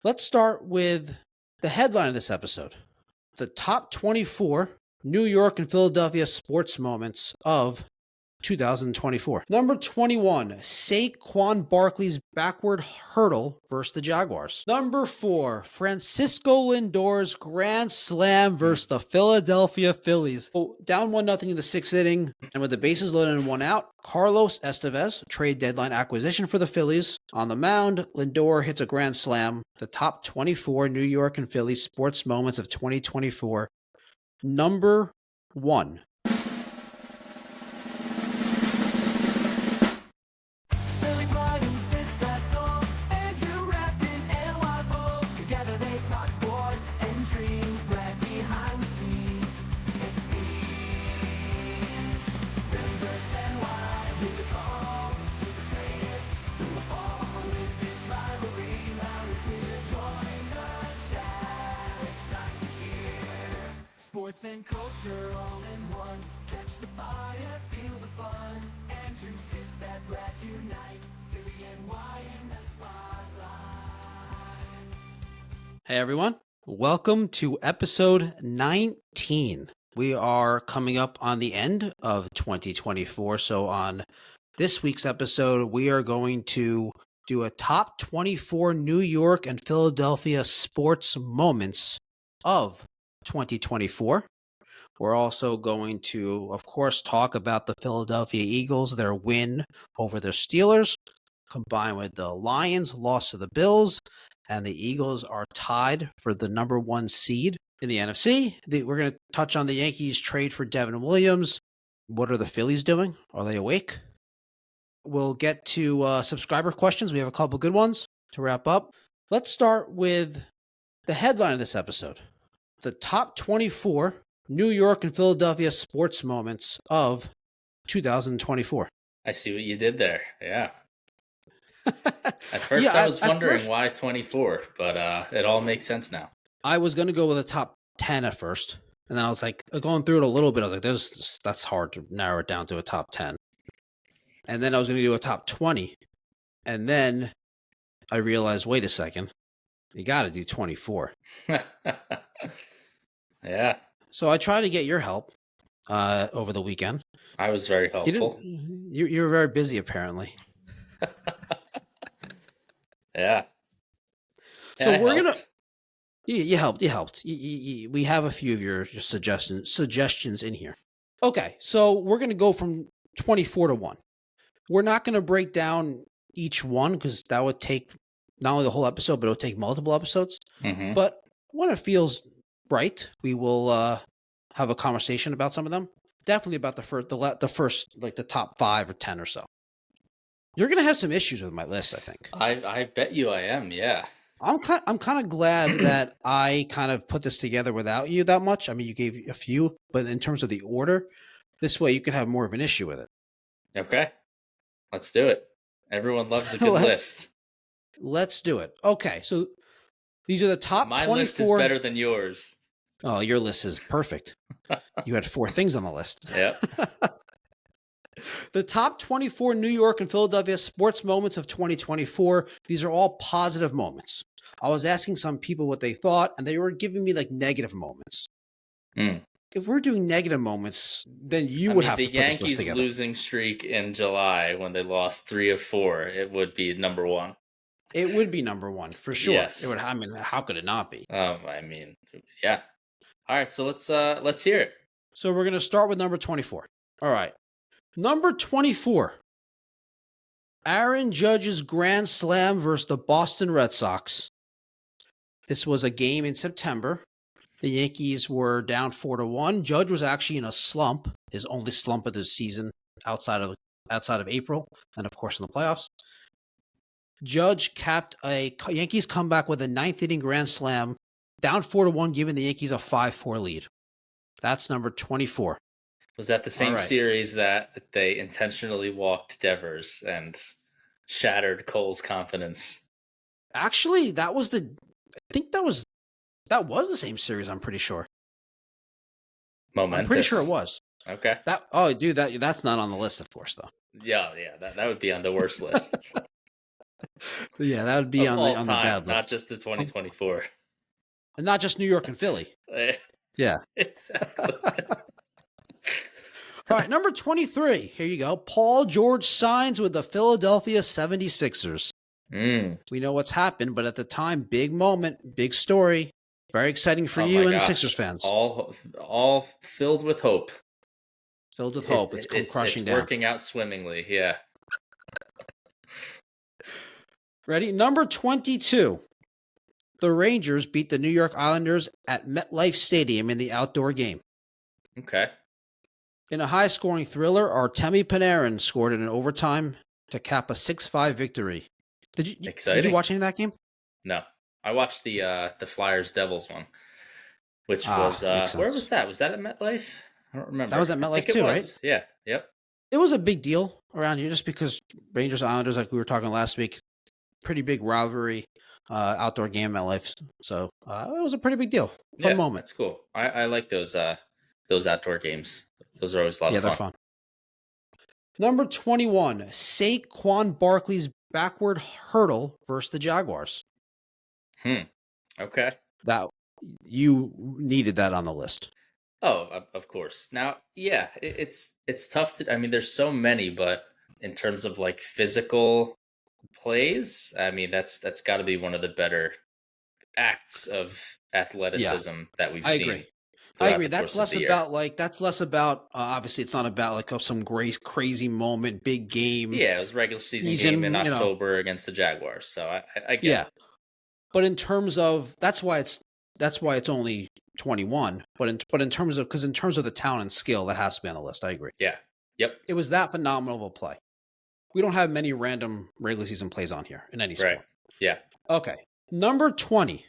Let's start with the headline of this episode. The top 24 New York and Philadelphia sports moments of 2024. Number 21, Saquon Barkley's backward hurdle versus the Jaguars. Number 4, Francisco Lindor's grand slam versus the Philadelphia Phillies. Down 1-0 in the 6th inning, and with the bases loaded and 1 out, Carlos Estevez, trade deadline acquisition for the Phillies. On the mound, Lindor hits a grand slam. The top 24 New York and Philly sports moments of 2024. Number 1. Sports and culture all in one. Catch the fire, feel the fun. Andrew Sistad, Brad unite. Philly and Y in the spotlight. Hey everyone, welcome to episode 19. We are coming up on the end of 2024, so on this week's episode, we are going to do a top 24 New York and Philadelphia sports moments of 2024. We're also going to, of course, talk about the Philadelphia Eagles, their win over the Steelers, combined with the Lions' loss to the Bills, and the Eagles are tied for the number 1 seed in the NFC. We're going to touch on the Yankees' trade for Devin Williams. What are the Phillies doing? Are they awake? We'll get to subscriber questions. We have a couple good ones to wrap up. Let's start with the headline of this episode. The top 24 New York and Philadelphia sports moments of 2024. I see what you did there. Yeah. At first, I was wondering why 24, but it all makes sense now. I was going to go with a top 10 at first, and then I was like, going through it a little bit, I was like, that's hard to narrow it down to a top 10. And then I was going to do a top 20, and then I realized, wait a second, you got to do 24. Yeah. So I tried to get your help over the weekend. I was very helpful. You were very busy, apparently. Yeah. So we're going to... You helped. We have a few of your suggestions in here. Okay, so we're going to go from 24 to 1. We're not going to break down each one because that would take not only the whole episode, but it would take multiple episodes. Mm-hmm. But when it feels right, we will have a conversation about some of them. Definitely about the first, like the top 5 or 10 or so. You're going to have some issues with my list, I think. I bet you I am, yeah. I'm kind of glad that I kind of put this together without you that much. I mean, you gave a few, but in terms of the order, this way you could have more of an issue with it. Okay. Let's do it. Everyone loves a good list. Let's do it. Okay, so these are the top 24. My list is better than yours. Oh, your list is perfect. You had 4 things on the list. Yep. The top 24 New York and Philadelphia sports moments of 2024. These are all positive moments. I was asking some people what they thought, and they were giving me like negative moments. If we're doing negative moments, then you would have to put this list together. The Yankees losing streak in July when they lost 3 of 4, it would be number 1. It would be number 1 for sure. Yes. It would. I mean, how could it not be? I mean, yeah. All right, so let's hear it. So we're going to start with number 24. All right. Number 24. Aaron Judge's grand slam versus the Boston Red Sox. This was a game in September. The Yankees were down 4-1. Judge was actually in a slump, his only slump of the season outside of April, and of course in the playoffs. Judge capped a Yankees comeback with a 9th inning grand slam, down 4-1, giving the Yankees a 5-4 lead. That's number 24. Was that the same series that they intentionally walked Devers and shattered Cole's confidence? Actually, that was the same series, I'm pretty sure. Momentous. I'm pretty sure it was. Okay. That's not on the list, of course, though. Yeah, that would be on the worst list. Yeah, that would be of on all the time, bad not list. just the 2024. And not just New York and Philly. Yeah. Exactly. All right, number 23. Here you go. Paul George signs with the Philadelphia 76ers. We know what's happened, but at the time, big moment, big story. Very exciting for you and Sixers fans. All filled with hope. Filled with hope. It's come crushing down. It's working out swimmingly, yeah. Ready? Number 22. The Rangers beat the New York Islanders at MetLife Stadium in the outdoor game. Okay. In a high-scoring thriller, Artemi Panarin scored in an overtime to cap a 6-5 victory. Did you watch any of that game? No. I watched the Flyers Devils one, which was where was that? Was that at MetLife? I don't remember. That was at MetLife too, right? Yeah. Yep. It was a big deal around here just because Rangers Islanders, like we were talking last week, pretty big rivalry, outdoor game at MetLife. So it was a pretty big deal. Fun moment. That's cool. I like those outdoor games. Those are always a lot of fun. Yeah, they're fun. Number 21, Saquon Barkley's backward hurdle versus the Jaguars. Okay. That you needed that on the list. Oh, of course. Now, yeah, it's tough to. I mean, there's so many, but in terms of like physical plays, I mean, that's got to be one of the better acts of athleticism that we've seen. I agree. That's less about obviously it's not about like some great crazy moment, big game. Yeah, it was a regular season game in October against the Jaguars. So I get it. But in terms of that's why it's only 21. But in terms of the talent and skill, that has to be on the list. I agree. Yeah. Yep. It was that phenomenal of a play. We don't have many random regular season plays on here in any sport. Right. Yeah. Okay. Number 20.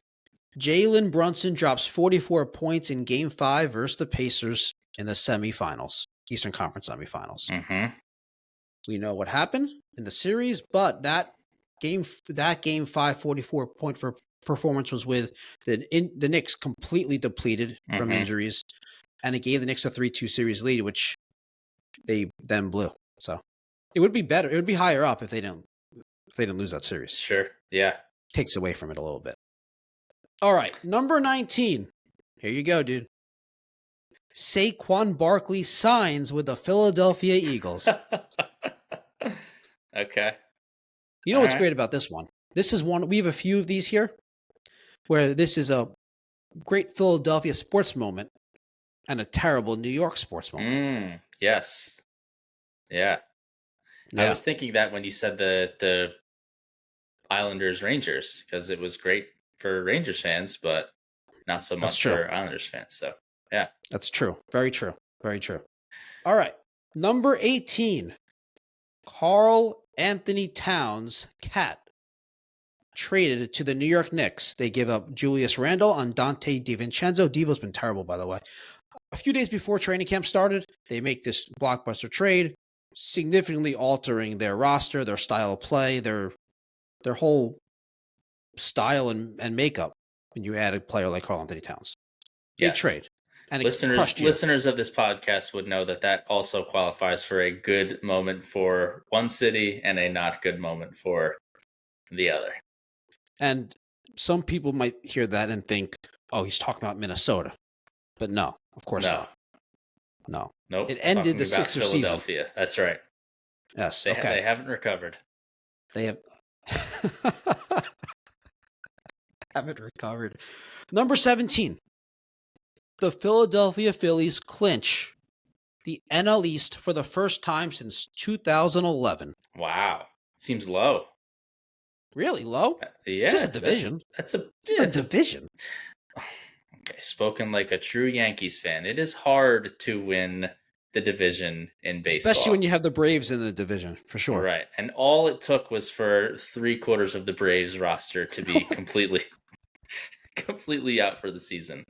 Jalen Brunson drops 44 points in Game 5 versus the Pacers in the semifinals, Eastern Conference semifinals. Mm-hmm. We know what happened in the series, but that Game 5 44-point performance was with the Knicks completely depleted from injuries, and it gave the Knicks a 3-2 series lead, which they then blew. So it would be better. It would be higher up if they didn't lose that series. Sure. Yeah. Takes away from it a little bit. All right, number 19. Here you go, dude. Saquon Barkley signs with the Philadelphia Eagles. Okay. You know what's great about this one? This is one, we have a few of these here, where this is a great Philadelphia sports moment and a terrible New York sports moment. Yes. Yeah. I was thinking that when you said the Islanders Rangers, because it was great for Rangers fans, but not so much for Islanders fans. So, yeah. That's true. Very true. Very true. All right. Number 18. Karl-Anthony Towns, Cat, traded to the New York Knicks. They give up Julius Randle and Dante DiVincenzo. Devo's been terrible, by the way. A few days before training camp started, they make this blockbuster trade, significantly altering their roster, their style of play, their whole style and makeup when you add a player like Karl-Anthony Towns. Big trade. And listeners of this podcast would know that also qualifies for a good moment for one city and a not good moment for the other. And some people might hear that and think, oh, he's talking about Minnesota. But no, of course not. No. Nope. It ended the Sixers season. Philadelphia. That's right. Yes. They haven't recovered. They have haven't recovered. Number 17. The Philadelphia Phillies clinch the NL East for the first time since 2011. Wow. Seems low. Really low? Yeah. Just a division. That's a division. Okay, spoken like a true Yankees fan. It is hard to win the division in baseball. Especially when you have the Braves in the division, for sure. Right. And all it took was for 3/4 of the Braves roster to be completely out for the season.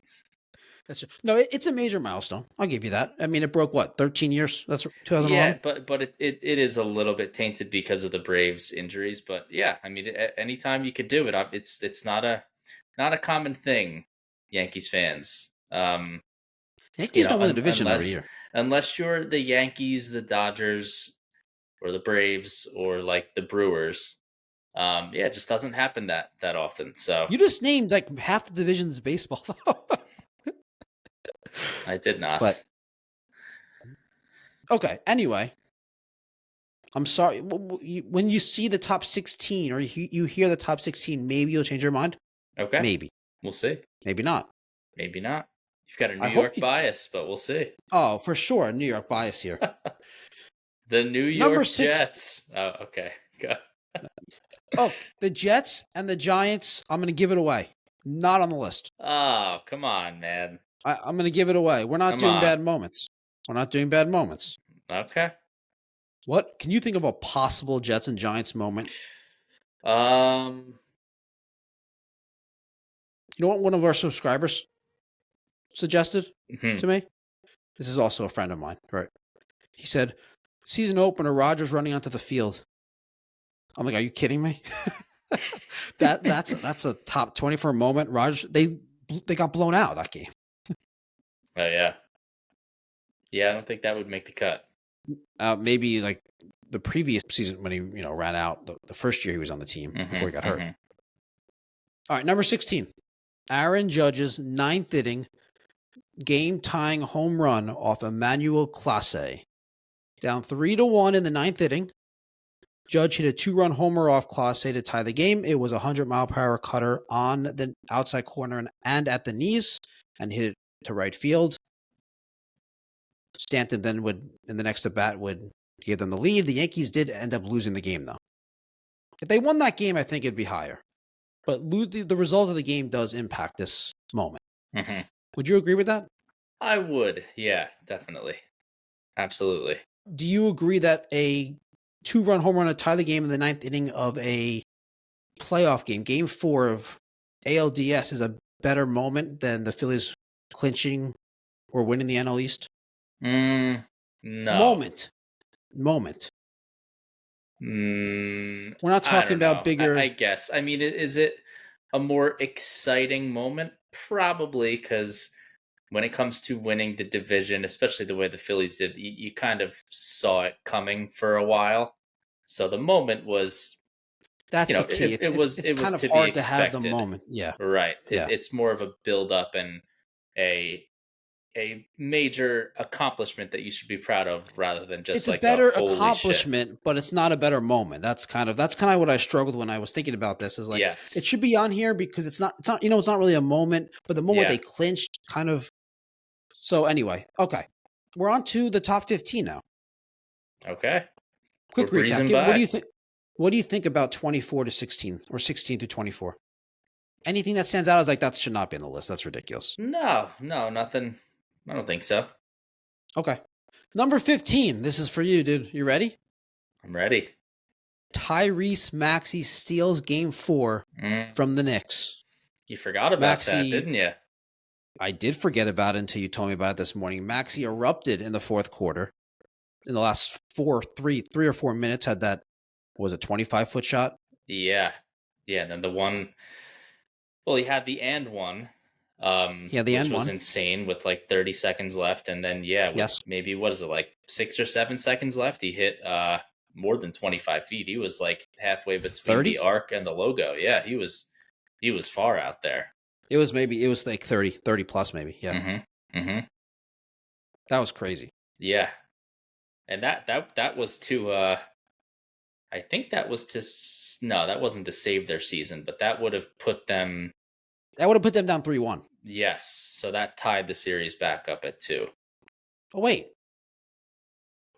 No, it's a major milestone. I'll give you that. I mean, it broke 13 years? That's 2011. Yeah, but it is a little bit tainted because of the Braves injuries. But yeah, I mean, anytime you could do it, it's not a common thing. Yankees fans. Yankees don't win the division every year, unless you're the Yankees, the Dodgers, or the Braves, or like the Brewers. Yeah, it just doesn't happen that often. So You just named like half the division's baseball, though. I did not. But okay. Anyway, I'm sorry. When you see the top 16 or you hear the top 16, maybe you'll change your mind. Okay, Maybe. we'll see. Maybe not. Maybe not. You've got a New I hope York you. bias, but we'll see. Oh, for sure, New York bias here. The New Number York 6. Jets. Oh, okay. Go. Oh, the Jets and the Giants. I'm going to give it away. Not on the list. Oh, come on, man. I'm going to give it away. We're not Come doing on. bad moments. We're not doing bad moments. Okay. What can you think of a possible Jets and Giants moment? You know what one of our subscribers suggested to me? This is also a friend of mine, right? He said, season opener, Rodgers running onto the field. I'm like, are you kidding me? That's a top 24 moment. Rodgers, they got blown out that game. Oh yeah. Yeah, I don't think that would make the cut. Maybe like the previous season when he ran out the first year he was on the team before he got hurt. All right, number 16. Aaron Judge's 9th inning game-tying home run off Emmanuel Clase. Down 3-1 in the 9th inning. Judge hit a 2-run homer off Clase to tie the game. It was a 100-mile-per-hour cutter on the outside corner and at the knees, and hit it to right field. Stanton then in the next at-bat, would give them the lead. The Yankees did end up losing the game, though. If they won that game, I think it'd be higher. But the result of the game does impact this moment. Would you agree with that? I would. Yeah, definitely. Absolutely. Do you agree that a 2-run home run to tie the game in the 9th inning of a playoff game, game 4 of ALDS, is a better moment than the Phillies clinching or winning the NL East? No. Moment. We're not talking about bigger. I guess. I mean, is it a more exciting moment? Probably, because when it comes to winning the division, especially the way the Phillies did, you kind of saw it coming for a while. So the moment was. That's the key. It was kind of hard to have the moment. Yeah. Right. Yeah. It's more of a build-up and a major accomplishment that you should be proud of, rather than just it's like a better holy accomplishment, shit. But it's not a better moment. That's kind of what I struggled when I was thinking about this. Is like, yes, it should be on here because it's not it's not really a moment, but the moment they clinched kind of. So anyway, okay, we're on to the top 15 now. Okay, quick recap. What do you think? What do you think about 24 to 16 or 16 to 24? Anything that stands out is like that should not be on the list. That's ridiculous. No, nothing. I don't think so. Okay. Number 15. This is for you, dude. You ready? I'm ready. Tyrese Maxey steals game 4 from the Knicks. You forgot about that, didn't you? I did forget about it until you told me about it this morning. Maxey erupted in the 4th quarter. In the last 3 or 4 minutes, had that, was it 25-foot shot? Yeah. And then the one, well, he had the and one. Which was insane with like 30 seconds left. And then, maybe, what is it, like 6 or 7 seconds left? He hit more than 25 feet. He was like halfway between 30? the arc and the logo. Yeah, he was far out there. It was like 30 plus maybe. Yeah. That was crazy. Yeah. And that was to, I think that was that wasn't to save their season, but that would have put them down 3-1. Yes. So that tied the series back up at 2. Oh, wait.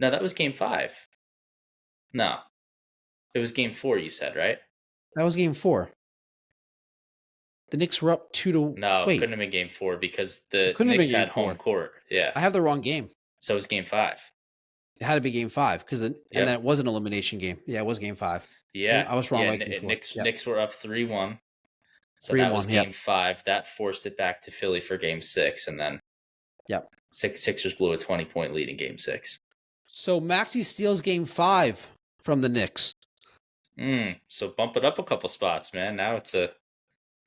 No, that was game 5. No. It was game 4, you said, right? That was game 4. The Knicks were up 2-1. No, it couldn't have been game 4 because the Knicks had home court. Yeah. I have the wrong game. So it was game 5. It had to be game 5 and then it was an elimination game. Yeah, it was game 5. Yeah. I was wrong. Knicks were up 3-1. So that was game 5. That forced it back to Philly for game 6. And then Sixers blew a 20-point lead in game 6. So Maxey steals game 5 from the Knicks. So bump it up a couple spots, man. Now it's an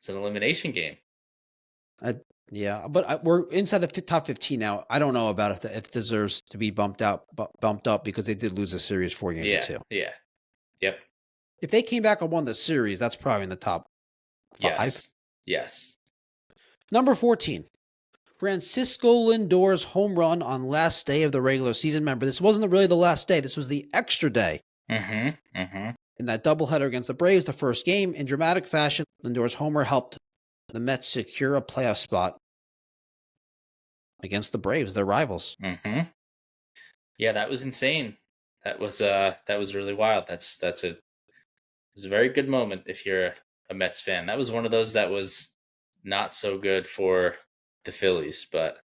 elimination game. But we're inside the top 15 now. I don't know about if it deserves to be bumped up because they did lose a series 4 games to 2. Yeah. Yep. if they came back and won the series, that's probably in the top 5. Yes. Number 14, Francisco Lindor's home run on last day of the regular season. Remember, this wasn't really the last day. This was the extra day. In that doubleheader against the Braves, the first game, in dramatic fashion, Lindor's homer helped the Mets secure a playoff spot against the Braves, their rivals. Yeah, that was insane. That was really wild. It was a very good moment if you're a Mets fan. That was one of those that was not so good for the Phillies, but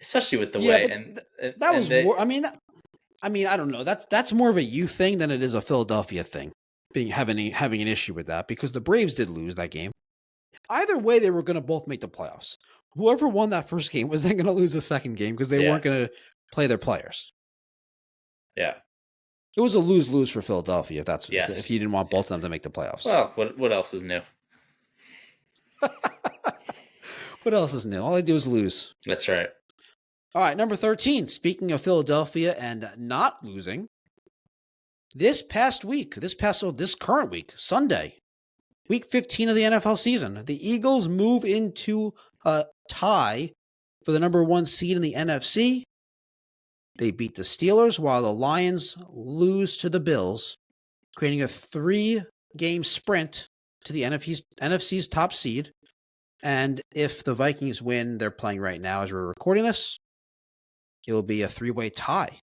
especially with the way that was more. I mean, I don't know. That's more of a you thing than it is a Philadelphia thing. Having an issue with that because the Braves did lose that game. Either way, they were going to both make the playoffs. Whoever won that first game was then going to lose the second game because they weren't going to play their players. Yeah. It was a lose-lose for Philadelphia if you didn't want both of them to make the playoffs. Well, what else is new? What else is new? All they do is lose. That's right. All right, number 13. Speaking of Philadelphia and not losing, this current week, Sunday, week 15 of the NFL season, the Eagles move into a tie for the number 1 seed in the NFC. They beat the Steelers while the Lions lose to the Bills, creating a 3-game sprint to the NFC's top seed. And if the Vikings win, they're playing right now as we're recording this, it will be a 3-way tie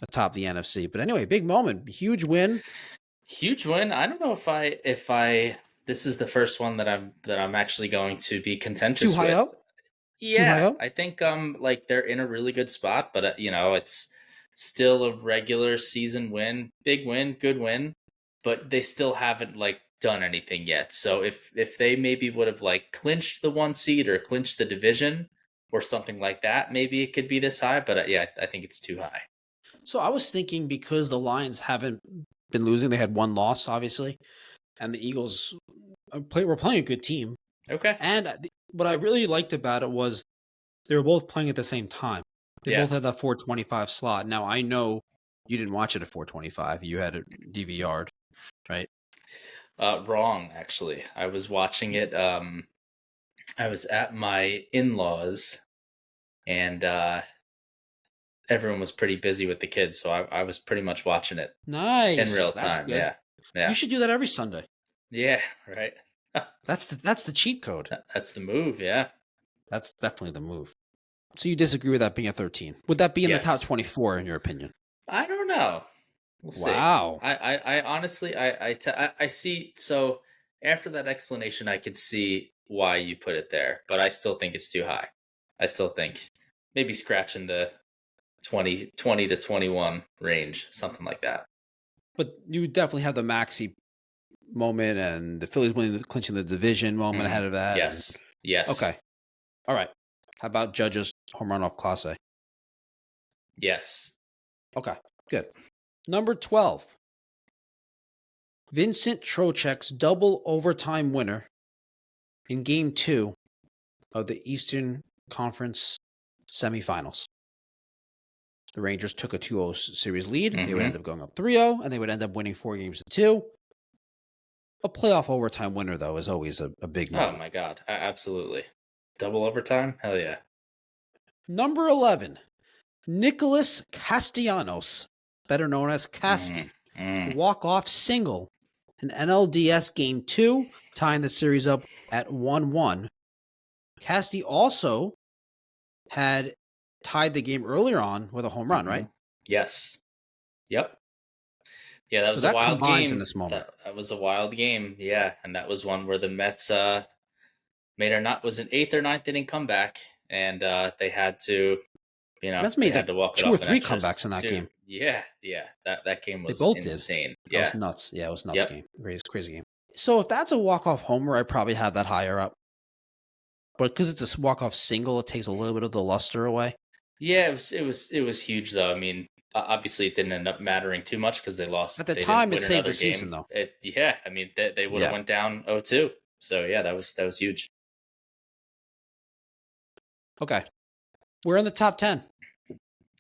atop the NFC. But anyway, big moment, huge win. Huge win. I don't know if I this is the first one that I'm actually going to be contentious Too high with. up? Yeah, I think like they're in a really good spot, but it's still a regular season win, big win, good win, but they still haven't like done anything yet. So if they maybe would have like clinched the 1 seed or clinched the division or something like that, maybe it could be this high, but I think it's too high. So I was thinking because the Lions haven't been losing, they had 1 loss obviously, and the Eagles were playing a good team. Okay. And what I really liked about it was they were both playing at the same time. They both had that 425 slot. Now, I know you didn't watch it at 425. You had it DVR'd, right? Wrong, actually. I was watching it. I was at my in-laws, and everyone was pretty busy with the kids, so I was pretty much watching it Nice. in real That's time. good. Yeah. You should do that every Sunday. Yeah, right. That's the cheat code. That's the move, yeah. That's definitely the move. So you disagree with that being a 13? Would that be in the top Yes. 24 in your opinion? I don't know. We'll see. Wow. I honestly, I see. So after that explanation, I could see why you put it there, but I still think it's too high. I still think maybe scratching the 20 to 21 range, something like that. But you definitely have the Maxey moment and the Phillies clinching the division moment ahead of that. Yes. Okay. All right. How about Judge's home run off Clase? Yes. Okay, good. Number 12. Vincent Trocheck's double overtime winner in Game 2 of the Eastern Conference semifinals. The Rangers took a 2-0 series lead. They would end up going up 3-0, and they would end up winning 4-2. A playoff overtime winner, though, is always a big moment. Oh, my God. Absolutely. Double overtime? Hell yeah. Number 11. Nicholas Castellanos, better known as Casty, walk-off single in NLDS Game 2, tying the series up at 1-1. Casty also had tied the game earlier on with a home run, right? Yes. Yep. Yeah, that was a wild game. In this moment. That was a wild game, yeah. And that was one where the Mets was an 8th or 9th inning comeback, and they had to, Mets made had to walk 2 or 3 comebacks in that game. Yeah. That game was insane. That was nuts. Yeah, it was nuts game. Crazy game. So if that's a walk-off homer, I probably have that higher up. But because it's a walk-off single, it takes a little bit of the luster away. Yeah, it was huge though. I mean, obviously it didn't end up mattering too much because they lost. At the time, it saved the season though. I mean, they would have went down 0-2. So yeah, that was huge. Okay, we're in the top 10.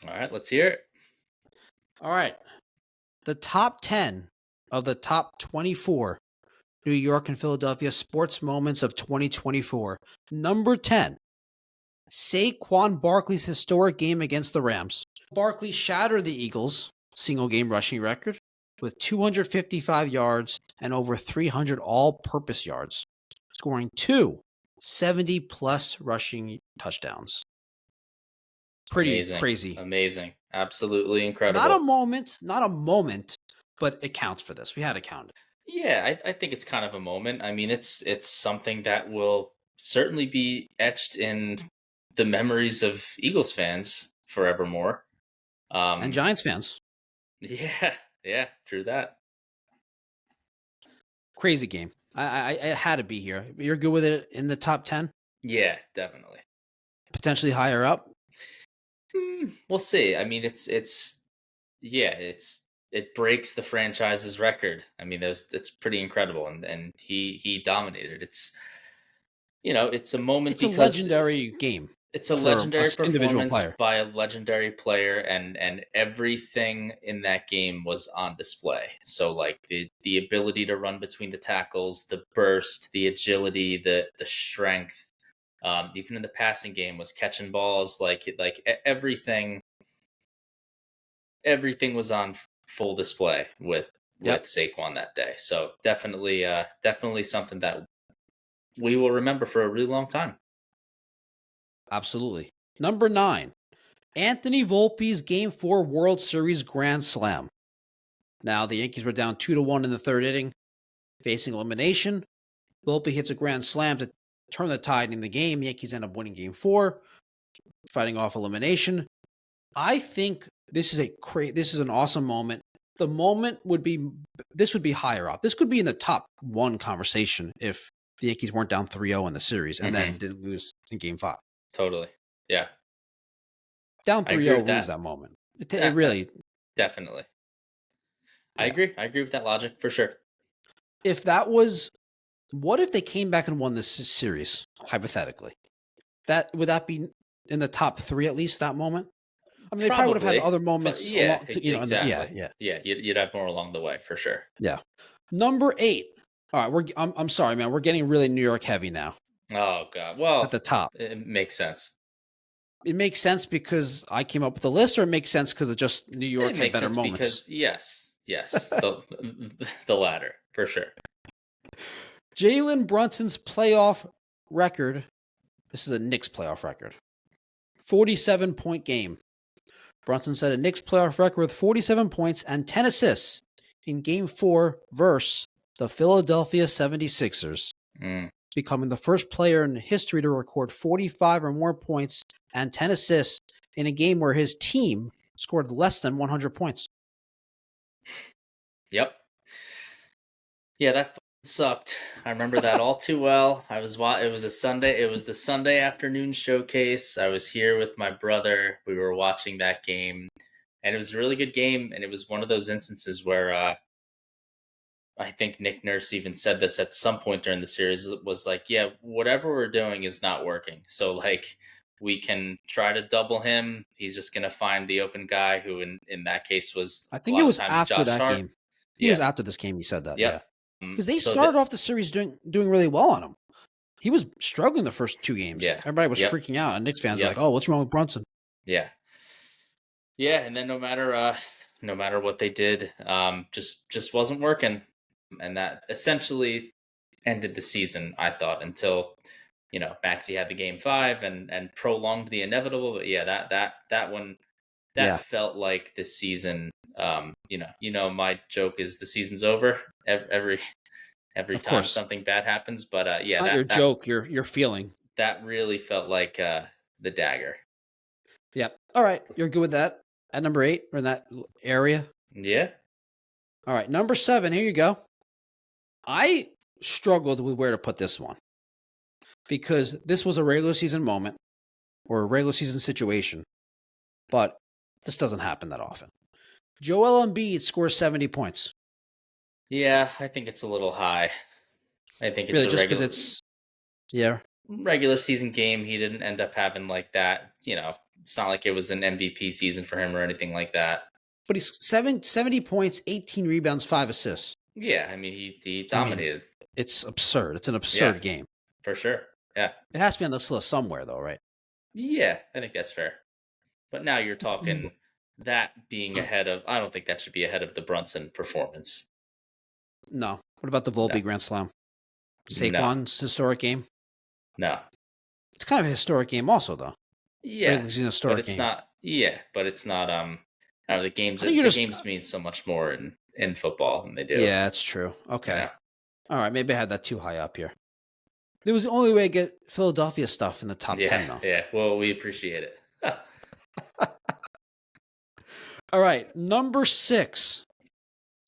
All right, let's hear it. All right, the top 10 of the top 24 New York and Philadelphia sports moments of 2024. Number 10, Saquon Barkley's historic game against the Rams. Barkley shattered the Eagles' single-game rushing record with 255 yards and over 300 all-purpose yards, scoring two 70-plus rushing touchdowns. Pretty crazy. Amazing. Absolutely incredible. Not a moment, but it counts for this. We had to count it. Yeah, I think it's kind of a moment. I mean, it's something that will certainly be etched in the memories of Eagles fans forevermore. And Giants fans. Yeah, true that. Crazy game. I had to be here. You're good with it in the top 10? Yeah, definitely. Potentially higher up? We'll see. I mean, it breaks the franchise's record. I mean, it's pretty incredible, and he dominated. It's a moment. It's a legendary game. It's a legendary performance by a legendary player, and everything in that game was on display. So, like the ability to run between the tackles, the burst, the agility, the strength. Even in the passing game, was catching balls, like everything was on full display with Saquon that day. So definitely something that we will remember for a really long time. Absolutely. Number 9, Anthony Volpe's Game 4 World Series Grand Slam. Now, the Yankees were down 2-1 in the third inning, facing elimination. Volpe hits a grand slam to turn the tide in the game. Yankees end up winning Game 4, fighting off elimination. I think this is an awesome moment. The moment would be higher up. This could be in the top 1 conversation if the Yankees weren't down 3-0 in the series and then didn't lose in Game 5. Totally. Yeah. Down 3-0, lose that moment. It really... Definitely. Yeah. I agree with that logic, for sure. If that was... What if they came back and won this series, hypothetically? Would that be in the top 3 at least, that moment? I mean, they probably would have had other moments. Exactly. Yeah. You'd have more along the way, for sure. Yeah. Number 8. All right, I'm sorry, man. We're getting really New York heavy now. Oh, God. Well, at the top. It makes sense. It makes sense because I came up with the list, or it makes sense because it just New York had better moments? Because, yes. the latter, for sure. Jalen Brunson's playoff record. This is a Knicks playoff record. 47-point game. Brunson set a Knicks playoff record with 47 points and 10 assists in Game 4 versus the Philadelphia 76ers, becoming the first player in history to record 45 or more points and 10 assists in a game where his team scored less than 100 points. Yep. Yeah, that sucked. I remember that all too well. It was a Sunday. It was the Sunday afternoon showcase. I was here with my brother. We were watching that game, and it was a really good game. And it was one of those instances where I think Nick Nurse even said this at some point during the series. It was like, yeah, whatever we're doing is not working. So, like, we can try to double him. He's just going to find the open guy who in that case was, I think it was after that game. It was after this game he said that. Yeah. Because they started off the series doing really well on him. He was struggling the first 2 games. Yeah. Everybody was freaking out. And Knicks fans were like, oh, what's wrong with Brunson? Yeah. Yeah, and then no matter what they did, just wasn't working. And that essentially ended the season, I thought, until, Maxey had the Game 5 and prolonged the inevitable. But yeah, that one, felt like the season. My joke is the season's over every time something bad happens. But not your joke, your feeling. That really felt like the dagger. Yep. All right, you're good with that at number 8 or in that area. Yeah. All right, number 7. Here you go. I struggled with where to put this one because this was a regular season moment or a regular season situation, but this doesn't happen that often. Joel Embiid scores 70 points. Yeah, I think it's a little high. I think it's really just because it's regular season game. He didn't end up having like that. It's not like it was an MVP season for him or anything like that. But he's 70 points, 18 rebounds, 5 assists. Yeah, I mean he I mean, dominated. it's absurd. It's an Yeah, absurd game. for sure. Yeah. It has to be on this list somewhere, though, right? Yeah, I think that's fair. But now you're talking that being ahead of. I don't think that should be ahead of the Brunson performance. No. What about the No, Volpe Grand Slam? no, Saquon's historic game? no. It's kind of a historic game also, though. Yeah, Regular season but historic it's game. not. Yeah, but it's not. I don't know, I think you're the just games mean so much more in football than they do. yeah, that's true. You Okay. know. All right, maybe I had that too high up here. It was the only way to get Philadelphia stuff in the top Yeah, 10, though. yeah. Well, we appreciate it. All right, number 6,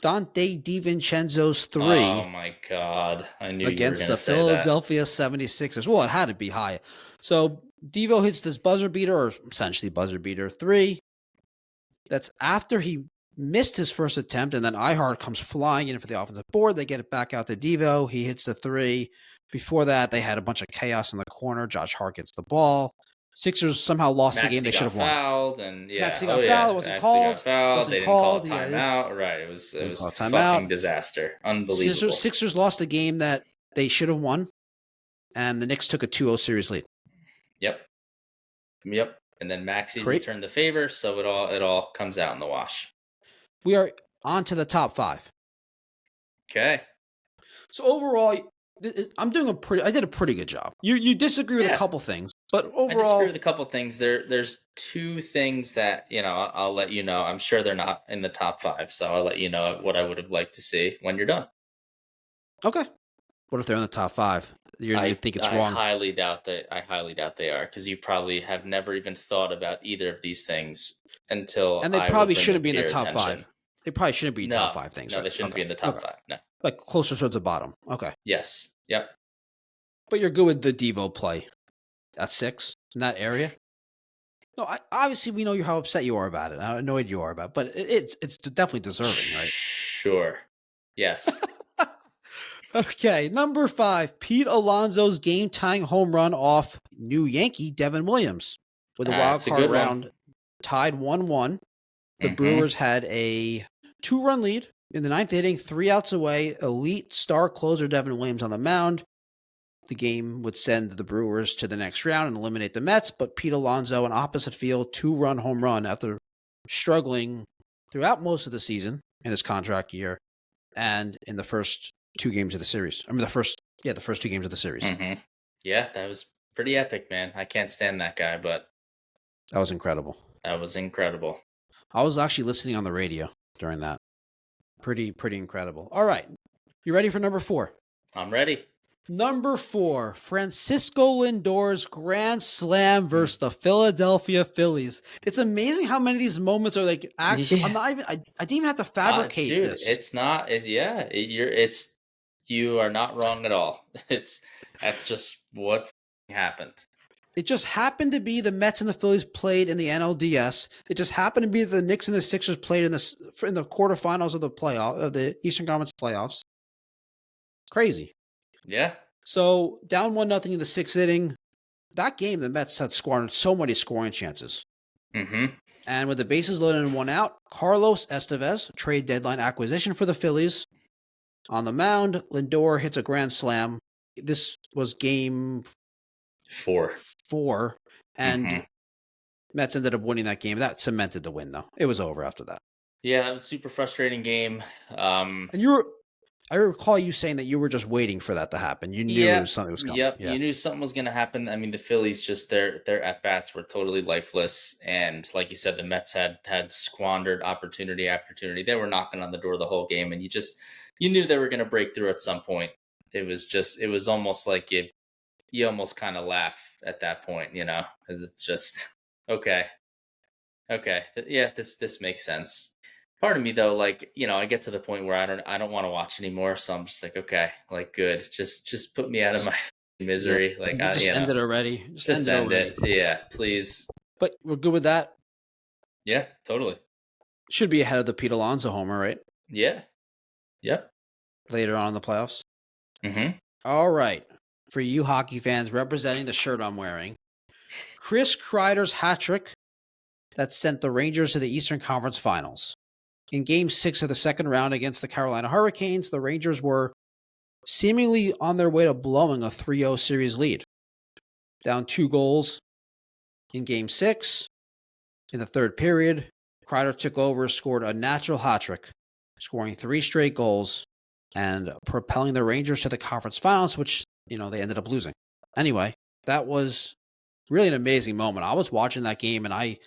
Dante DiVincenzo's 3 Oh my god! I knew you were against going to the say that. Philadelphia 76ers. Well, it had to be high. So Devo hits this buzzer beater, or essentially buzzer beater 3. That's after he missed his first attempt, and then Ihart comes flying in for the offensive board. They get it back out to Devo. He hits the 3. Before that, they had a bunch of chaos in the corner. Josh Hart gets the ball. Sixers somehow lost the game. They should have won. Fouled, and yeah, Maxey got fouled. It wasn't called. got fouled. Wasn't They didn't called. call a timeout. Right? It was Didn't call a fucking timeout. disaster. Unbelievable. Sixers lost a game that they should have won, and the Knicks took a 2-0 series lead. Yep. And then Maxey returned the favor, so it all comes out in the wash. We are on to the top 5. Okay. So overall, I did a pretty good job. You disagree with a couple things, but overall, I disagree with a couple things. There's 2 things that I'll let you know. I'm sure they're not in the top 5, so I'll let you know what I would have liked to see when you're done. Okay. What if they're in the top 5? You think it's wrong? I highly doubt they are, because you probably have never even thought about either of these things until. And they I probably will bring shouldn't be them in to the your top attention. 5. They probably shouldn't be No, top 5 things. No, right? they shouldn't be in the top 5. No. Like closer towards the bottom. Okay. Yes. Yep. But you're good with the Devo play at 6 in that area? No, obviously we know how upset you are about it. How annoyed you are about it, but it's definitely deserving, right? Sure. Yes. Okay, number 5, Pete Alonso's game-tying home run off new Yankee Devin Williams with a wild card round tied 1-1. The Brewers had a 2-run lead in the 9th inning, 3 outs away. Elite star closer Devin Williams on the mound. The game would send the Brewers to the next round and eliminate the Mets, but Pete Alonso, an opposite field 2-run home run after struggling throughout most of the season in his contract year and in the first 2 games of the series. I mean, the first 2 games of the series. Mm-hmm. Yeah, that was pretty epic, man. I can't stand that guy, but that was incredible. I was actually listening on the radio during that. Pretty incredible. All right. You ready for number 4? I'm ready. Number 4, Francisco Lindor's grand slam versus the Philadelphia Phillies. It's amazing how many of these moments are like actually. Yeah. I didn't even have to fabricate dude, this. It's not. You are not wrong at all. That's just what happened. It just happened to be the Mets and the Phillies played in the NLDS. It just happened to be the Knicks and the Sixers played in the quarterfinals of the Eastern Conference playoffs. Crazy. Yeah. So down 1-0 in the 6th inning. That game, the Mets had squandered so many scoring chances. Mm-hmm. And with the bases loaded and 1 out, Carlos Estevez, trade deadline acquisition for the Phillies. On the mound, Lindor hits a grand slam. This was game 4. And Mets ended up winning that game. That cemented the win, though. It was over after that. Yeah, that was a super frustrating game. And I recall you saying that you were just waiting for that to happen. You knew something was coming. Yep, yeah. You knew something was going to happen. I mean, the Phillies just their at-bats were totally lifeless. And like you said, the Mets had squandered opportunity after opportunity. They were knocking on the door the whole game. And you knew they were going to break through at some point. It was almost like you almost kind of laugh at that point, because it's just, okay. Yeah, this makes sense. Part of me though, like, I get to the point where I don't want to watch anymore. So I'm just like, okay, like good. Just put me out of my misery. Yeah, like just end it already. Just end it. Yeah, please. But we're good with that. Yeah, totally. Should be ahead of the Pete Alonso homer, right? Yeah. Yep. Later on in the playoffs. Mm-hmm. All right. For you hockey fans representing the shirt I'm wearing, Chris Kreider's hat trick that sent the Rangers to the Eastern Conference Finals. In Game 6 of the second round against the Carolina Hurricanes, the Rangers were seemingly on their way to blowing a 3-0 series lead. Down 2 goals in Game 6. In the third period, Kreider took over, scored a natural hat trick, scoring 3 straight goals and propelling the Rangers to the conference finals, which, they ended up losing. Anyway, that was really an amazing moment. I was watching that game, and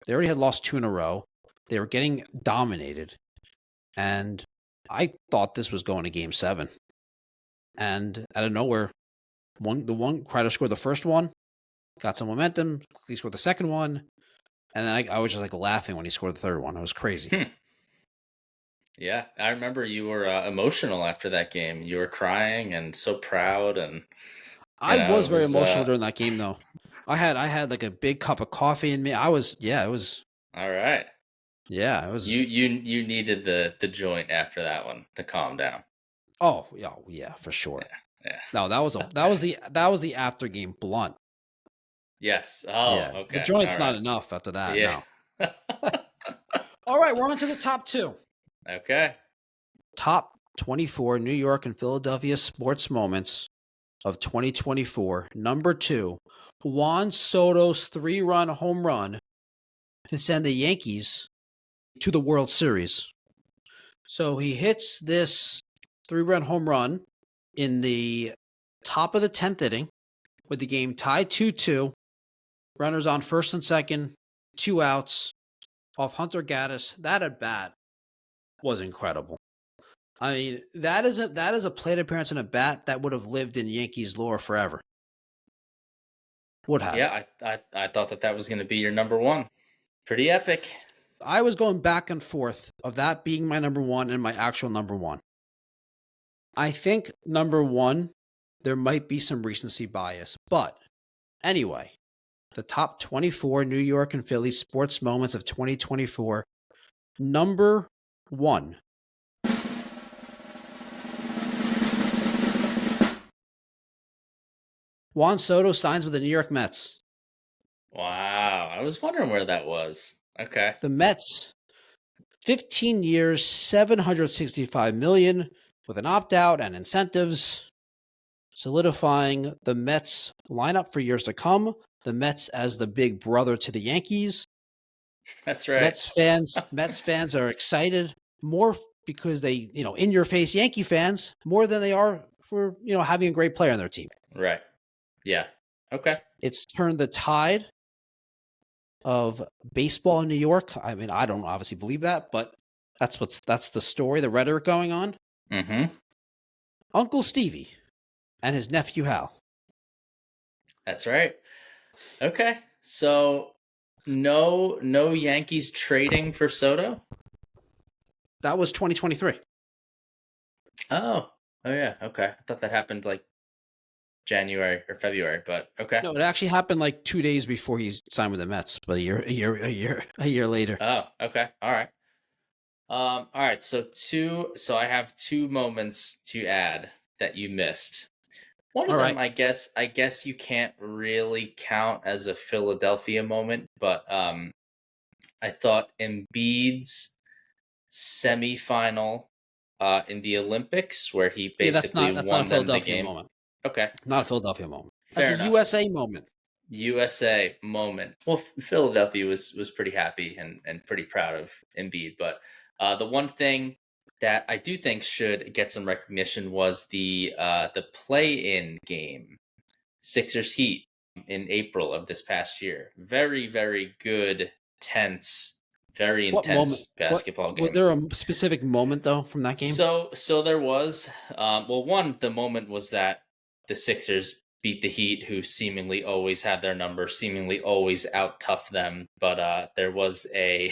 they already had lost 2 in a row. They were getting dominated, and I thought this was going to Game 7. And out of nowhere, Kreider scored the first one, got some momentum, he scored the second one, and then I was just laughing when he scored the third one. It was crazy. Yeah, I remember you were emotional after that game. You were crying and so proud, and I was very emotional during that game, though. I had a big cup of coffee in me. It was all right. Yeah, it was. You needed the joint after that one to calm down. Oh yeah, for sure. Yeah. No, that was the after game blunt. Yes. Oh, yeah. Okay. The joint's not enough after that. Yeah. No. All right, we're on to the top 2. Okay. Top 24 New York and Philadelphia sports moments of 2024. Number 2, Juan Soto's 3-run home run to send the Yankees to the World Series. So he hits this 3-run home run in the top of the 10th inning with the game tied 2-2. Runners on first and second, 2 outs off Hunter Gaddis. That at bat was incredible. I mean, that is a plate appearance and a bat that would have lived in Yankees lore forever. Would have. Yeah, I thought that was going to be your number 1. Pretty epic. I was going back and forth of that being my number 1 and my actual number 1. I think number 1, there might be some recency bias. But anyway, the top 24 New York and Philly sports moments of 2024. Number 1. Juan Soto signs with the New York Mets. Wow. I was wondering where that was. Okay. The Mets, 15 years, $765 million with an opt-out and incentives, solidifying the Mets lineup for years to come. The Mets as the big brother to the Yankees. That's right. Mets fans are excited more because they, in your face Yankee fans more than they are for, having a great player on their team. Right. Yeah. Okay. It's turned the tide of baseball in New York. I mean, I don't obviously believe that, but that's the story, the rhetoric going on. Mm-hmm. Uncle Stevie and his nephew Hal. That's right. Okay. So no Yankees trading for Soto? That was 2023. Oh yeah. Okay. I thought that happened like January or February, but okay. No, it actually happened like 2 days before he signed with the Mets, but a year later. Oh, okay. All right. All right. So I have 2 moments to add that you missed. One of them, I guess you can't really count as a Philadelphia moment, but I thought Embiid's semifinal in the Olympics, where he basically that's won not a Philadelphia the game. moment. Okay, not a Philadelphia moment. That's Fair a enough. USA moment. USA moment. Well, Philadelphia was pretty happy and pretty proud of Embiid, but the one thing that I do think should get some recognition was the play-in game, Sixers Heat, in April of this past year. Very, very good, tense, very intense basketball game. Was there a specific moment though from that game? So there was. The moment was that the Sixers beat the Heat, who seemingly always had their number, seemingly always out-toughed them. But there was a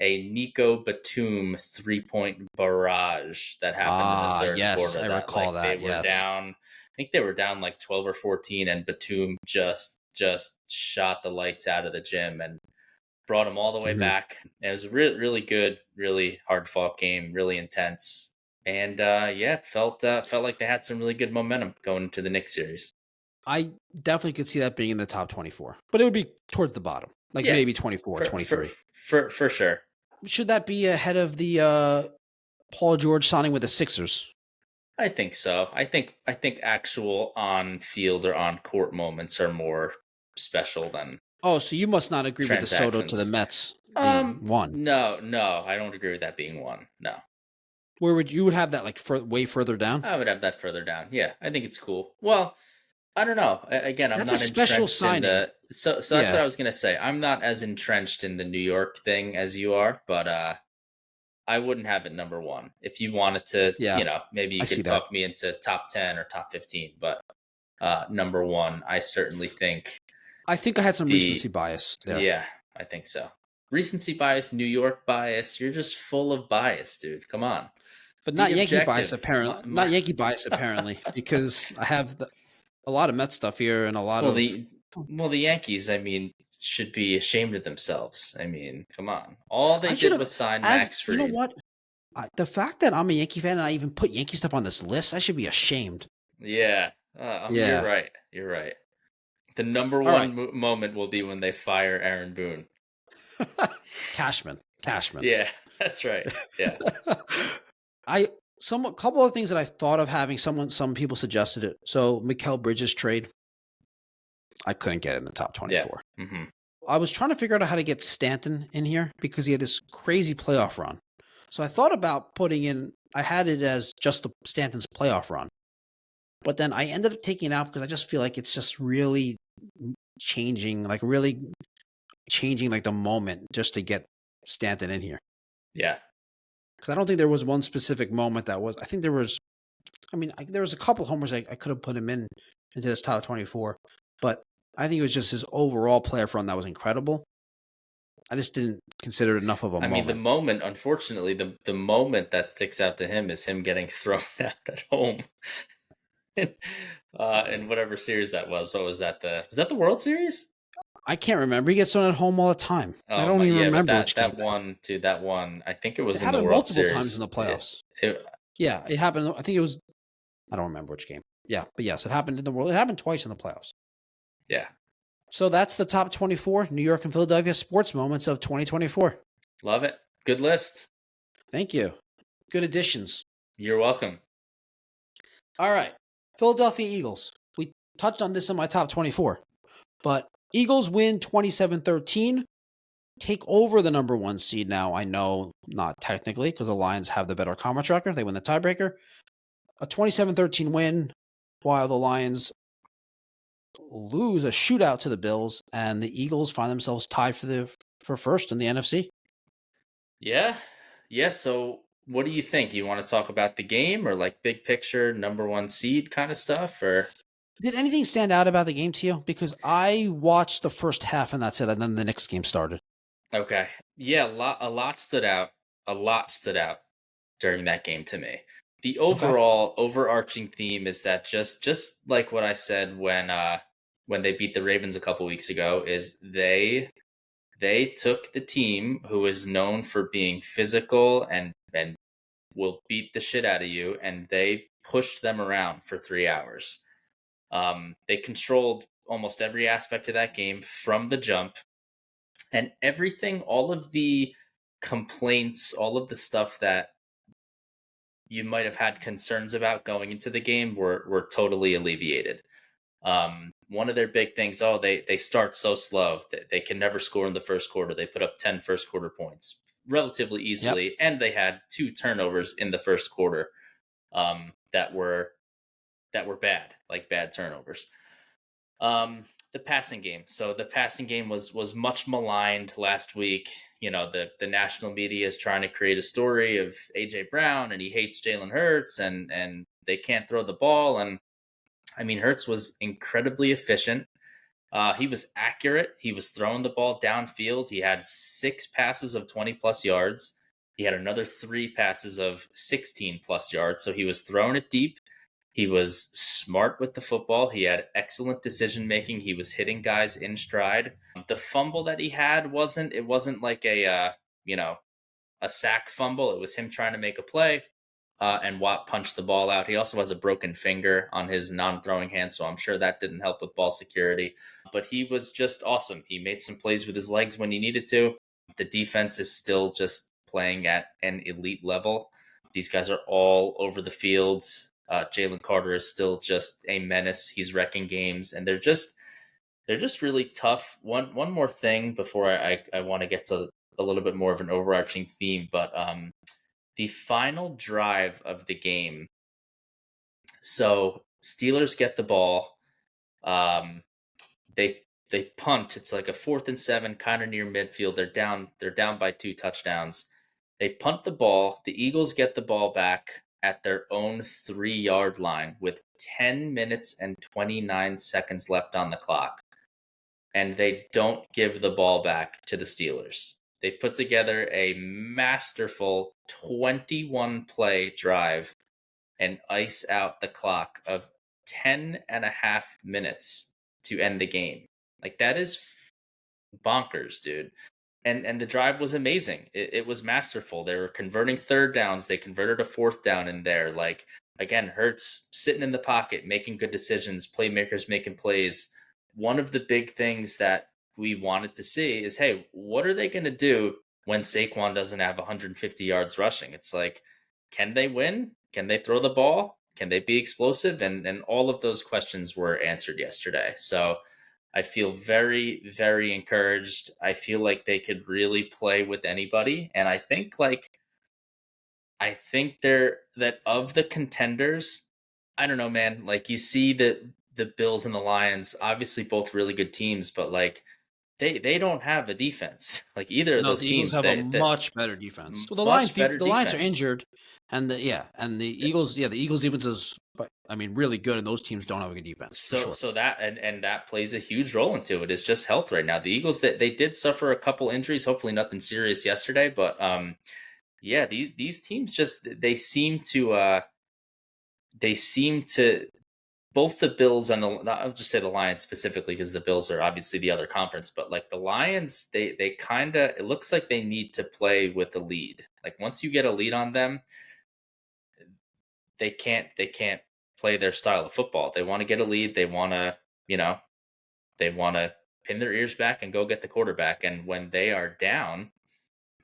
Nico Batum 3-point barrage that happened in the third quarter. I recall that. They were down. I think they were down like 12 or 14, and Batum just shot the lights out of the gym and brought them all the way back. It was a really good, really hard-fought game, really intense. And it felt like they had some really good momentum going into the Knicks series. I definitely could see that being in the top 24, but it would be towards the bottom, maybe 24, 23. For sure. should that be ahead of the Paul George signing with the Sixers? I think so. I think actual on field or on court moments are more special than Oh, so you must not agree with the Soto to the transactions. Mets being one. No, I don't agree with that being one. No. Where would you would have that like way further down? I would have that further down. Yeah, I think it's cool. Well, I don't know. Again, I'm That's a not special entrenched in signing. the so that's what Yeah. I was gonna say. I'm not as entrenched in the New York thing as you are, but I wouldn't have it number one. If you wanted to, Yeah. maybe you I see could that. talk me into top 10 or top 15, but number one, I certainly think I think I had some the recency bias there. yeah, I think so. Recency bias, New York bias. You're just full of bias, dude. Come on. But Be not Yankee bias objective. apparently. Not Yankee bias apparently because I have a lot of Met stuff here and a lot well, of the Yankees, I mean, should be ashamed of themselves. I mean, come on. All they I should did have was sign as Max you know Fried. what? The fact that I'm a Yankee fan and I even put Yankee stuff on this list, I should be ashamed. Yeah, you're Yeah. right. You're right. The number All right. one moment will be when they fire Aaron Boone. Cashman. Yeah, that's right. Yeah. I couple of things that I thought of having some people suggested it. So Mikal Bridges trade, I couldn't get it in the top 24. Yeah. Mm-hmm. I was trying to figure out how to get Stanton in here because he had this crazy playoff run. So I thought about putting in, I had it as just the Stanton's playoff run. But then I ended up taking it out because I just feel like it's just really changing like the moment just to get Stanton in here. Yeah. Because I don't think there was one specific moment that was, I think there was, there was a couple homers I could have put him into this top 24, but I think it was just his overall playoff run that was incredible. I just didn't consider it enough of a moment. I mean, the moment, unfortunately, the moment that sticks out to him is him getting thrown out at home. In whatever series that was. What was that? Was that the World Series? I can't remember. He gets thrown at home all the time. I don't even remember but which game. that one, I think it was It in the happened World multiple Series. times in the playoffs. It happened. I think it was. I don't remember which game. Yeah, but yes, it happened in the world. It happened twice in the playoffs. Yeah. So that's the top 24 New York and Philadelphia sports moments of 2024. Love it. Good list. Thank you. Good additions. You're welcome. All right. Philadelphia Eagles. We touched on this in my top 24. But Eagles win 27-13. Take over the number one seed now. I know not technically because the Lions have the better conference record. They win the tiebreaker. A 27-13 win while the Lions lose a shootout to the Bills, and the Eagles find themselves tied for first in the NFC. Yeah. So what do you think? You want to talk about the game or like big picture, number one seed kind of stuff? Or did anything stand out about the game to you? Because I watched the first half and that's it, and then the Knicks game started. Okay. Yeah, a lot stood out. A lot stood out during that game to me. The overall overarching theme is that just like what I said when they beat the Ravens a couple weeks ago, is they took the team who is known for being physical and will beat the shit out of you, and they pushed them around for 3 hours. They controlled almost every aspect of that game from the jump, and everything, all of the complaints, all of the stuff that you might have had concerns about going into the game were totally alleviated. One of their big things, they start so slow. They can never score in the first quarter. They put up 10 first quarter points relatively easily, and they had 2 turnovers in the first quarter that were bad, like bad turnovers. The passing game. So the passing game was much maligned last week. You know, the national media is trying to create a story of AJ Brown and he hates Jalen Hurts and they can't throw the ball. And I mean, Hurts was incredibly efficient. He was accurate. He was throwing the ball downfield. He had 6 passes of 20 plus yards. He had another 3 passes of 16 plus yards. So he was throwing it deep. He was smart with the football. He had excellent decision making. He was hitting guys in stride. The fumble that he had wasn't like a sack fumble. It was him trying to make a play, and Watt punched the ball out. He also has a broken finger on his non-throwing hand, so I'm sure that didn't help with ball security. But he was just awesome. He made some plays with his legs when he needed to. The defense is still just playing at an elite level. These guys are all over the field. Jalen Carter is still just a menace. He's wrecking games, and they're just really tough. One more thing before I want to get to a little bit more of an overarching theme, but the final drive of the game. So Steelers get the ball. Um, they punt. It's like a 4th and 7, kind of near midfield. They're down by 2 touchdowns. They punt the ball. The Eagles get the ball back at their own 3-yard line with 10 minutes and 29 seconds left on the clock. And they don't give the ball back to the Steelers. They put together a masterful 21 play drive and ice out the clock of 10 and a half minutes to end the game. Like, that is bonkers, dude. And the drive was amazing. It was masterful. They were converting 3rd downs. They converted a 4th down in there. Like, again, Hurts sitting in the pocket, making good decisions, playmakers making plays. One of the big things that we wanted to see is, hey, what are they going to do when Saquon doesn't have 150 yards rushing? It's like, can they win? Can they throw the ball? Can they be explosive? And all of those questions were answered yesterday. So I feel very, very encouraged. I feel like they could really play with anybody. And I think they're that of the contenders, I don't know, man. Like, you see the Bills and the Lions, obviously both really good teams, but like they don't have a defense. Like, either of No, those the Eagles teams, have a they much better defense. Well, much better the Lions are defense. injured, and the Eagles, the Eagles defense is, really good, and those teams don't have a good defense. For sure. So that and that plays a huge role into it. Is just health right now. The Eagles, that they did suffer a couple injuries, hopefully nothing serious yesterday, but yeah, these teams just they seem to both the Bills and I'll just say the Lions specifically, because the Bills are obviously the other conference, but like the Lions, they kind of, it looks like they need to play with a lead. Like, once you get a lead on them, they can't play their style of football. They want to get a lead. They want to, they want to pin their ears back and go get the quarterback. And when they are down,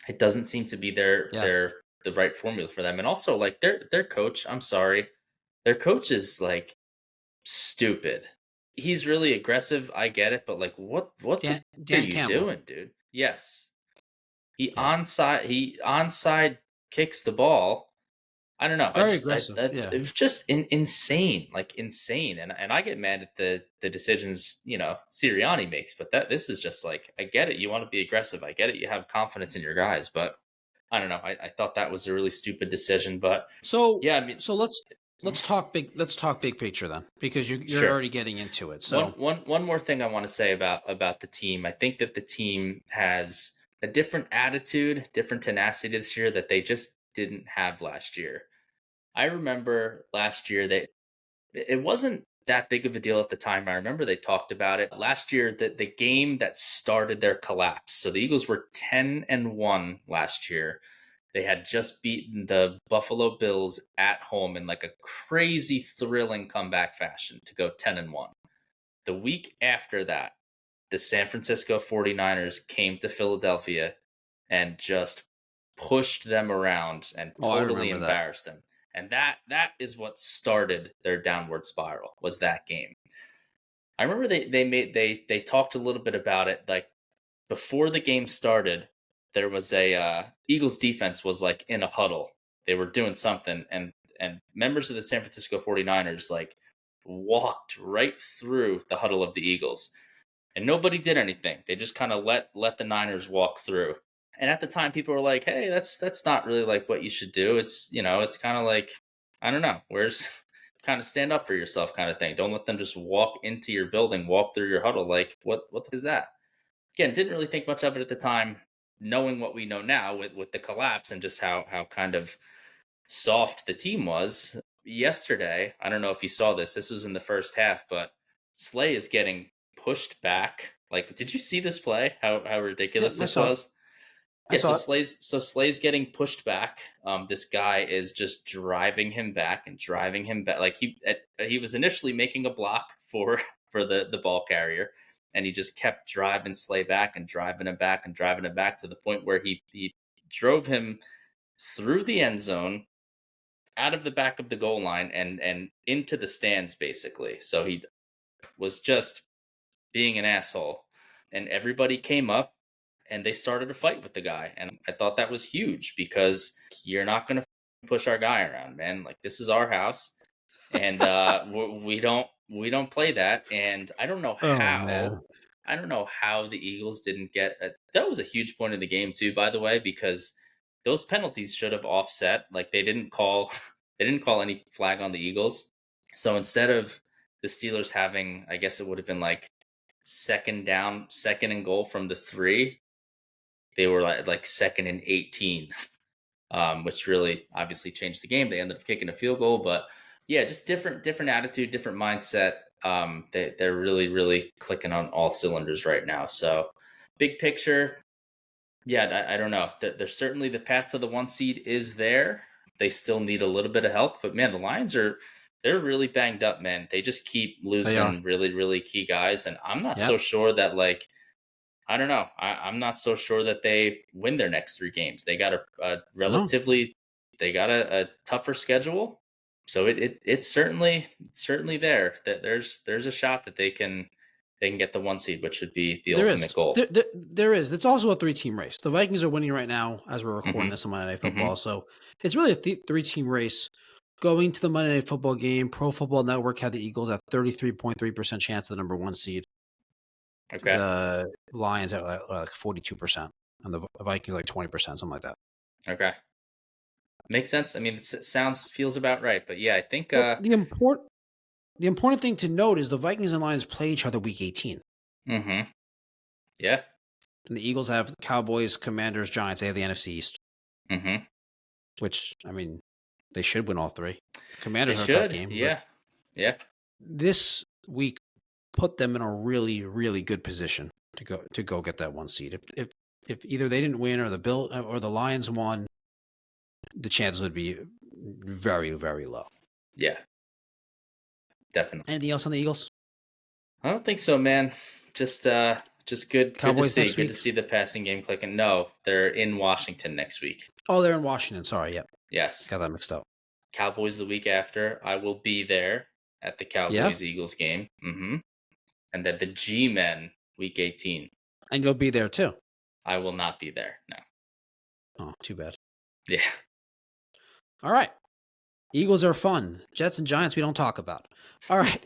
it doesn't seem to be the right formula for them. And also, like, their coach, I'm sorry, their coach is like stupid. He's really aggressive. I get it, but like, what Dan are you Campbell. doing, dude? Yes, he Yeah. onside kicks the ball. I don't know. Very aggressive. Yeah. It was just insane, like insane. And I get mad at the decisions, Sirianni makes, but this is just like, I get it. You want to be aggressive. I get it. You have confidence in your guys, but I don't know. I thought that was a really stupid decision, but So yeah, I mean, so let's talk big picture then, because you're Sure. already getting into it. So one more thing I want to say about the team. I think that the team has a different attitude, different tenacity this year that they just didn't have last year. I remember last year that it wasn't that big of a deal at the time. I remember they talked about it last year, that the game that started their collapse. So the Eagles were 10-1 last year. They had just beaten the Buffalo Bills at home in like a crazy, thrilling comeback fashion to go 10-1. The week after that, the San Francisco 49ers came to Philadelphia and just pushed them around and totally embarrassed them. And that is what started their downward spiral, was that game. I remember they talked a little bit about it. Like, before the game started, there was a Eagles defense was like in a huddle. They were doing something, and members of the San Francisco 49ers like walked right through the huddle of the Eagles, and nobody did anything. They just kind of let the Niners walk through. And at the time, people were like, "Hey, that's not really like what you should do. It's it's kind of like, I don't know, where's kind of stand up for yourself kind of thing. Don't let them just walk into your building, walk through your huddle. Like, what is that?" Again, didn't really think much of it at the time, knowing what we know now with the collapse and just how kind of soft the team was. Yesterday, I don't know if you saw this. This was in the first half, but Slay is getting pushed back. Like, did you see this play? How ridiculous this was? Yeah, so Slay's getting pushed back. This guy is just driving him back and driving him back. Like, he was initially making a block for the ball carrier. and he just kept driving Slay back and driving him back and driving him back to the point where he drove him through the end zone, out of the back of the goal line, and into the stands, basically. So he was just being an asshole. And everybody came up and they started a fight with the guy. And I thought that was huge because you're not going to push our guy around, man. Like, this is our house. And we don't play that. And I don't know Oh, how. man. I don't know how the Eagles didn't get that was a huge point of the game too, by the way, because those penalties should have offset. Like, they didn't call any flag on the Eagles. So instead of the Steelers having, I guess it would have been like second and goal from the 3, they were like 2nd and 18, which really obviously changed the game. They ended up kicking a field goal, but yeah, just different attitude, different mindset. They're really, really clicking on all cylinders right now. So big picture, yeah, I don't know. There's certainly the path to the 1 seed is there. They still need a little bit of help, but man, the Lions they're really banged up, man. They just keep losing really, really key guys, and I'm not so sure that, like, I don't know. I'm not so sure that they win their next 3 games. They got they got a tougher schedule, so it's certainly there. That there's a shot that they can get the 1 seed, which would be the ultimate goal. There is. It's also a 3-team race. The Vikings are winning right now as we're recording this on Monday Night Football. So it's really a 3-team race. Going to the Monday Night Football game, Pro Football Network had the Eagles at 33.3% chance of the number 1 seed. Okay. The Lions at like 42%, and the Vikings like 20%, something like that. Okay. Makes sense. I mean, feels about right. But yeah, I think the important thing to note is the Vikings and Lions play each other week 18. Mm-hmm. Yeah. And the Eagles have Cowboys, Commanders, Giants. They have the NFC East. Mm-hmm. Which, I mean, they should win all 3. Commanders are a tough game. Yeah. Yeah. This week put them in a really, really good position to go get that 1 seed. If either they didn't win or the Lions won, the chances would be very, very low. Yeah. Definitely. Anything else on the Eagles? I don't think so, man. Just good. Cowboys good to see. next week? Good to see the passing game clicking. No, they're in Washington next week. Oh, they're in Washington. Sorry, yep. Yes. Got that mixed up. Cowboys the week after. I will be there at the Cowboys-Eagles game. Mm-hmm. And then the G-Men week 18. And you'll be there too. I will not be there. No. Oh, too bad. Yeah. All right. Eagles are fun. Jets and Giants we don't talk about. All right.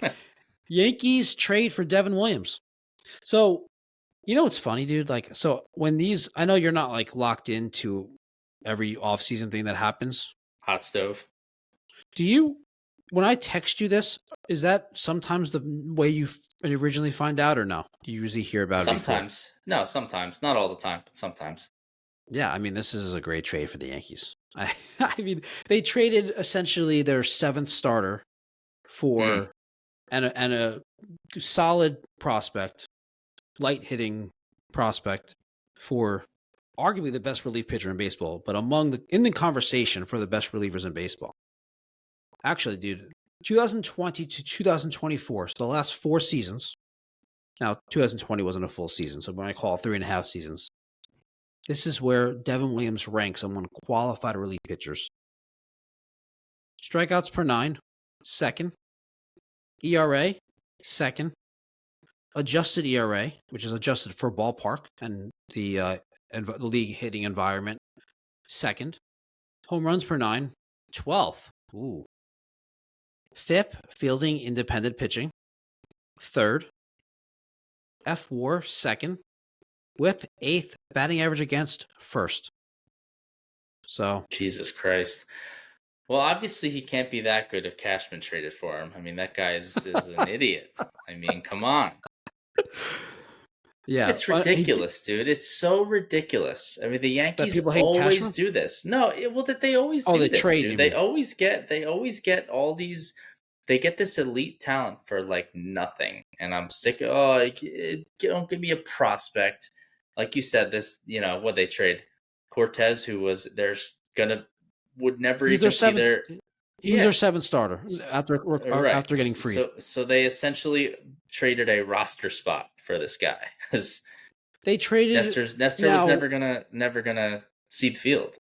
Yankees trade for Devin Williams. So, you know what's funny, dude? Like, so when I know you're not like locked into every offseason thing that happens. Hot stove. When I text you this, is that sometimes the way you originally find out, or no? Do you usually hear about it sometimes? No, sometimes. Not all the time, but sometimes. Yeah, I mean, this is a great trade for the Yankees. I mean, they traded essentially their 7th starter for and a solid prospect, light hitting prospect for arguably the best relief pitcher in baseball, but in the conversation for the best relievers in baseball. Actually, dude, 2020 to 2024, so the last 4 seasons. Now, 2020 wasn't a full season, so when I call 3.5 seasons, this is where Devin Williams ranks among qualified relief pitchers. Strikeouts per 9, 2nd. ERA, 2nd. Adjusted ERA, which is adjusted for ballpark and the league hitting environment, 2nd. Home runs per 9, 12th. Ooh. FIP, fielding independent pitching, 3rd. FWAR, 2nd. WHIP, 8th. Batting average against, 1st. So. Jesus Christ. Well, obviously he can't be that good if Cashman traded for him. I mean, that guy is an idiot. I mean, come on. Yeah. It's ridiculous, dude. It's so ridiculous. I mean, the Yankees always Cashman? Do this. No, they always do this, trade, dude. They always get all these. They get this elite talent for like nothing, and I'm sick. Don't give me a prospect, like you said. This, what they trade Cortez, who was would never even see their. He was their 7th starter after getting free. So they essentially traded a roster spot for this guy because They traded Nestor was now, never gonna see the field.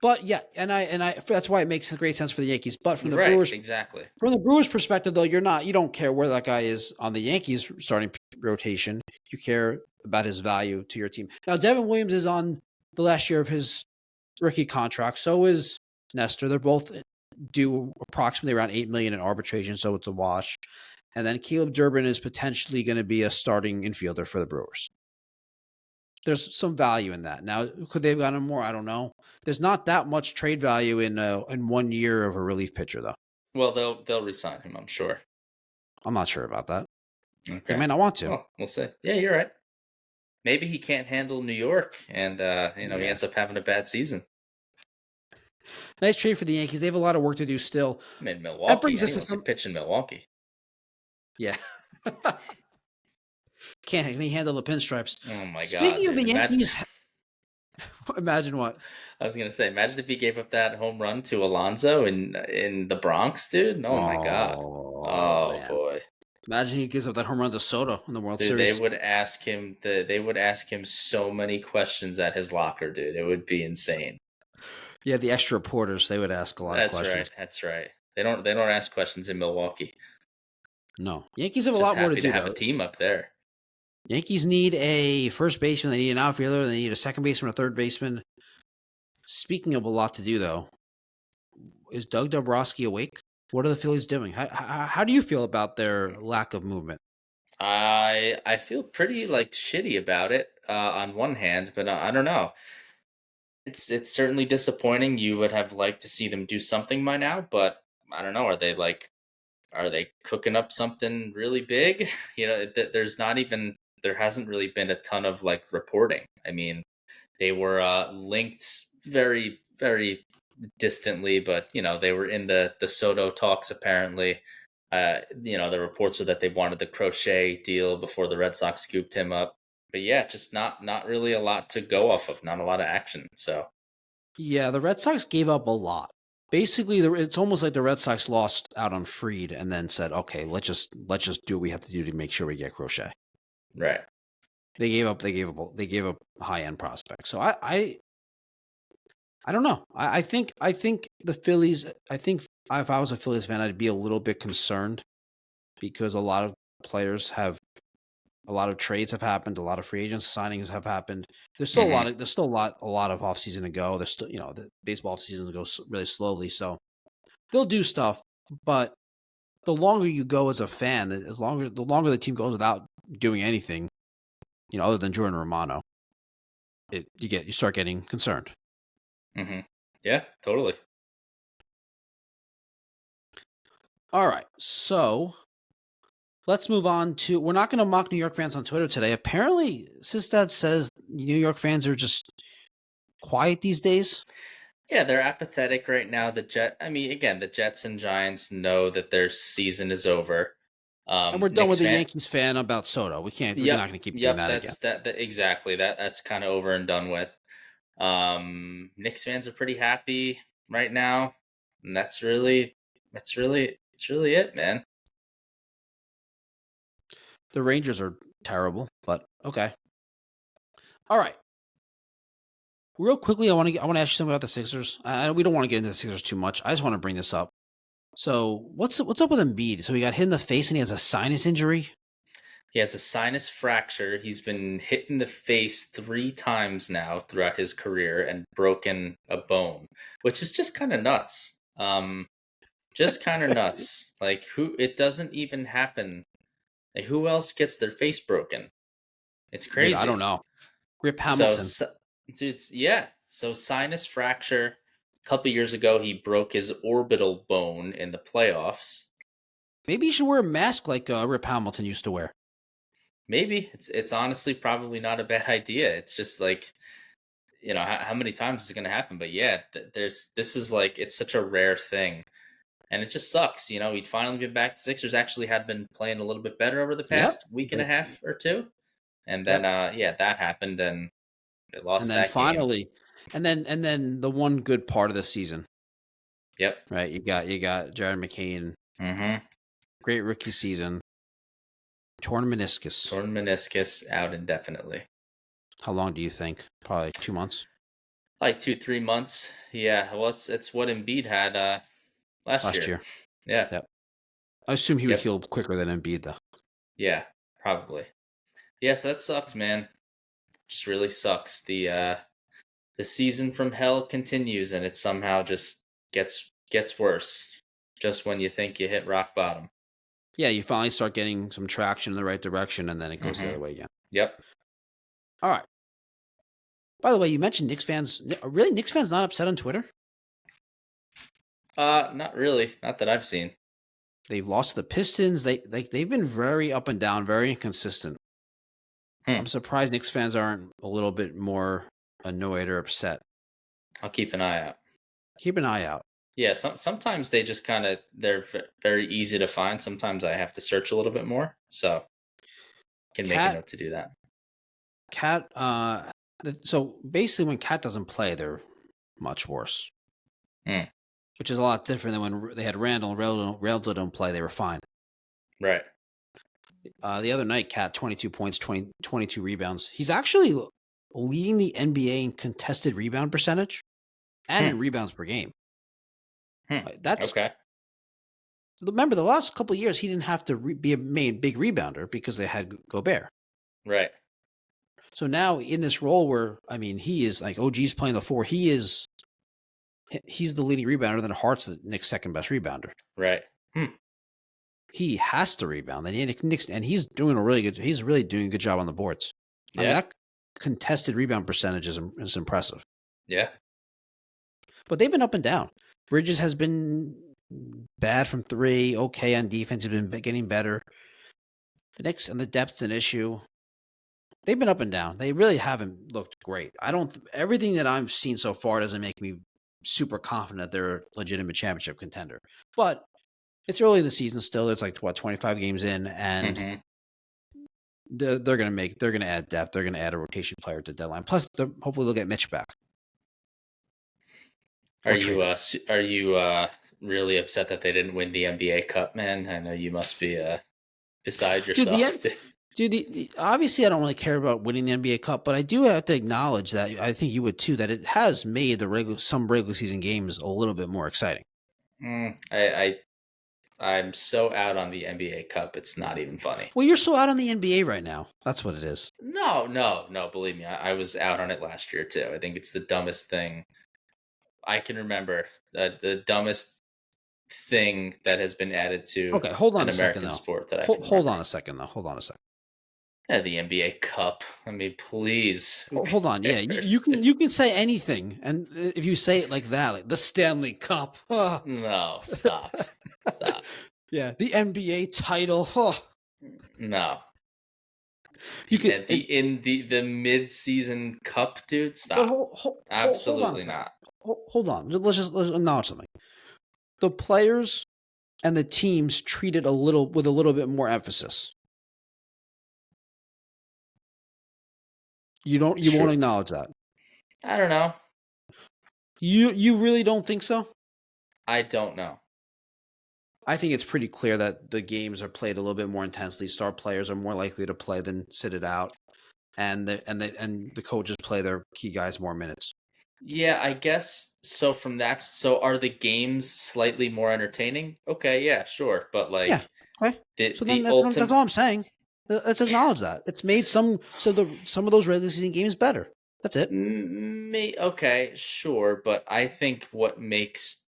but yeah, and I that's why it makes great sense for the Yankees. But from the Right, Brewers, exactly. from the Brewers' perspective, though, you don't care where that guy is on the Yankees starting rotation. You care about his value to your team. Now, Devin Williams is on the last year of his rookie contract. So is Nestor. They're both due approximately around $8 million in arbitration, so it's a wash. And then Caleb Durbin is potentially going to be a starting infielder for the Brewers. There's some value in that. Now, could they have gotten more? I don't know. There's not that much trade value in 1 year of a relief pitcher, though. Well, they'll resign him, I'm sure. I'm not sure about that. Okay. They might not want to. Well, we'll see. Yeah, you're right. Maybe he can't handle New York, and he ends up having a bad season. Nice trade for the Yankees. They have a lot of work to do still. I mean, Milwaukee. That brings us to Anyone can pitch in Milwaukee. Yeah. Can he handle the pinstripes? Oh my god! Speaking of the Yankees, imagine what? I was gonna say, imagine if he gave up that home run to Alonso in the Bronx, dude. Oh my god! Oh man. boy! Imagine he gives up that home run to Soto in the World Dude, Series. they would ask him so many questions at his locker, dude. It would be insane. Yeah, the extra reporters, they would ask a lot of questions. That's right. They don't ask questions in Milwaukee. No. Yankees have a Just lot more to happy do, to have though. a team up there. Yankees need a first baseman, they need an outfielder, they need a second baseman, a third baseman. Speaking of a lot to do, though, is Doug Dombrowski awake? What are the Phillies doing? How do you feel about their lack of movement? I feel pretty shitty about it on one hand, but I don't know. It's certainly disappointing. You would have liked to see them do something by now, but I don't know. Are they cooking up something really big? There hasn't really been a ton of reporting. I mean, they were linked very, very distantly, but they were in the Soto talks apparently. The reports were that they wanted the Crochet deal before the Red Sox scooped him up. But yeah, just not really a lot to go off of, not a lot of action. So yeah, the Red Sox gave up a lot. Basically, it's almost like the Red Sox lost out on Fried and then said, "Okay, let's just do what we have to do to make sure we get Crochet." right. They gave up high end prospects. So I don't know. I think the Phillies. I think if I was a Phillies fan, I'd be a little bit concerned because a lot of trades have happened, a lot of free agent signings have happened. There's still a lot of offseason to go. There's still the baseball offseason goes really slowly, so they'll do stuff. But the longer you go as a fan, the longer the team goes without doing anything, other than Jordan Romano, you start getting concerned. Mm-hmm. Yeah, totally. All right, so let's move on to. We're not going to mock New York fans on Twitter today. Apparently, Sistad says New York fans are just quiet these days. Yeah, they're apathetic right now. The Jets and Giants know that their season is over. And we're done with the Yankees fan about Soto. We're not going to keep doing that again. Exactly. That's kind of over and done with. Knicks fans are pretty happy right now, and that's really it, man. The Rangers are terrible, but okay. All right. Real quickly, I want to ask you something about the Sixers. We don't want to get into the Sixers too much. I just want to bring this up. So what's up with Embiid? So he got hit in the face and he has a sinus injury. He has a sinus fracture. He's been hit in the face 3 times now throughout his career and broken a bone, which is just kind of nuts. Just kind of nuts. It doesn't even happen. Who else gets their face broken? It's crazy. Dude, I don't know. Rip Hamilton. So sinus fracture. A couple years ago, he broke his orbital bone in the playoffs. Maybe you should wear a mask like Rip Hamilton used to wear. Maybe it's honestly probably not a bad idea. It's just how many times is it going to happen? But yeah, it's such a rare thing, and it just sucks. He'd finally been back. The Sixers actually had been playing a little bit better over the past week and a half or two, and then that happened and they lost. And then finally, game. and then the one good part of the season. Yep. Right. You got Jared McCain. Mm-hmm. Great rookie season. Torn meniscus. Torn meniscus, out indefinitely. How long do you think? Probably 2 months. Like 2-3 months. Yeah. Well, it's what Embiid had last year. Yeah. Yep. I assume he would Yep. heal quicker than Embiid, though. Yeah, probably. Yeah, so that sucks, man. Just really sucks. The season from hell continues, and it somehow just gets worse. Just when you think you hit rock bottom. Yeah, you finally start getting some traction in the right direction, and then it goes the other way again. Yep. All right. By the way, you mentioned Knicks fans. Really, Knicks fans not upset on Twitter? Not really. Not that I've seen. They've lost to the Pistons. They've been very up and down, very inconsistent. I'm surprised Knicks fans aren't a little bit more annoyed or upset. I'll keep an eye out. Keep an eye out. Yeah, sometimes they just they're very easy to find. Sometimes I have to search a little bit more, so can make a note to do that. Cat. So basically, when Cat doesn't play, they're much worse. Which is a lot different than when they had Randall. Randall don't play; they were fine. Right. The other night, Cat 22 points, 22 rebounds. He's actually leading the NBA in contested rebound percentage and in rebounds per game. That's okay. Remember, the last couple of years, he didn't have to be a main big rebounder because they had Gobert. Right. So now in this role where, I mean, he is like OG's playing the 4. He's the leading rebounder. Then Hart's the Knicks' second best rebounder. Right. He has to rebound. And he's doing he's really doing a good job on the boards. Yeah. I mean, that contested rebound percentage is impressive. Yeah. But they've been up and down. Bridges has been bad from 3, okay on defense, has been getting better. The Knicks and the depth's an issue. They've been up and down. They really haven't looked great. Everything that I've seen so far doesn't make me super confident that they're a legitimate championship contender. But it's early in the season still. There's 25 games in, and they're going to add depth. They're going to add a rotation player to the deadline. Plus, hopefully they'll get Mitch back. Are you really upset that they didn't win the NBA Cup, man? I know you must be beside yourself. Dude, obviously I don't really care about winning the NBA Cup, but I do have to acknowledge that I think you would too, that it has made some regular season games a little bit more exciting. I'm so out on the NBA Cup, it's not even funny. Well, you're so out on the NBA right now. That's what it is. No, believe me, I was out on it last year too. I think it's the dumbest thing I can remember. The dumbest thing that has been added to an American sport that I can hold on a second though. Yeah, the NBA Cup. I mean, please. Hold on. Yeah, you can say anything, and if you say it like that, like the Stanley Cup. Oh. No, stop. Yeah, the NBA title. Oh. No. The mid-season cup, dude. Stop. Absolutely not. Hold on. Let's acknowledge something. The players and the teams treat it with a little bit more emphasis. You won't acknowledge that. I don't know. You really don't think so? I don't know. I think it's pretty clear that the games are played a little bit more intensely. Star players are more likely to play than sit it out, and the coaches play their key guys more minutes. Yeah, I guess so. From that, so are the games slightly more entertaining? Okay, yeah, sure, but okay. That's all I'm saying. Let's acknowledge that it's made some of those regular season games better. That's it. Okay, sure, but I think what makes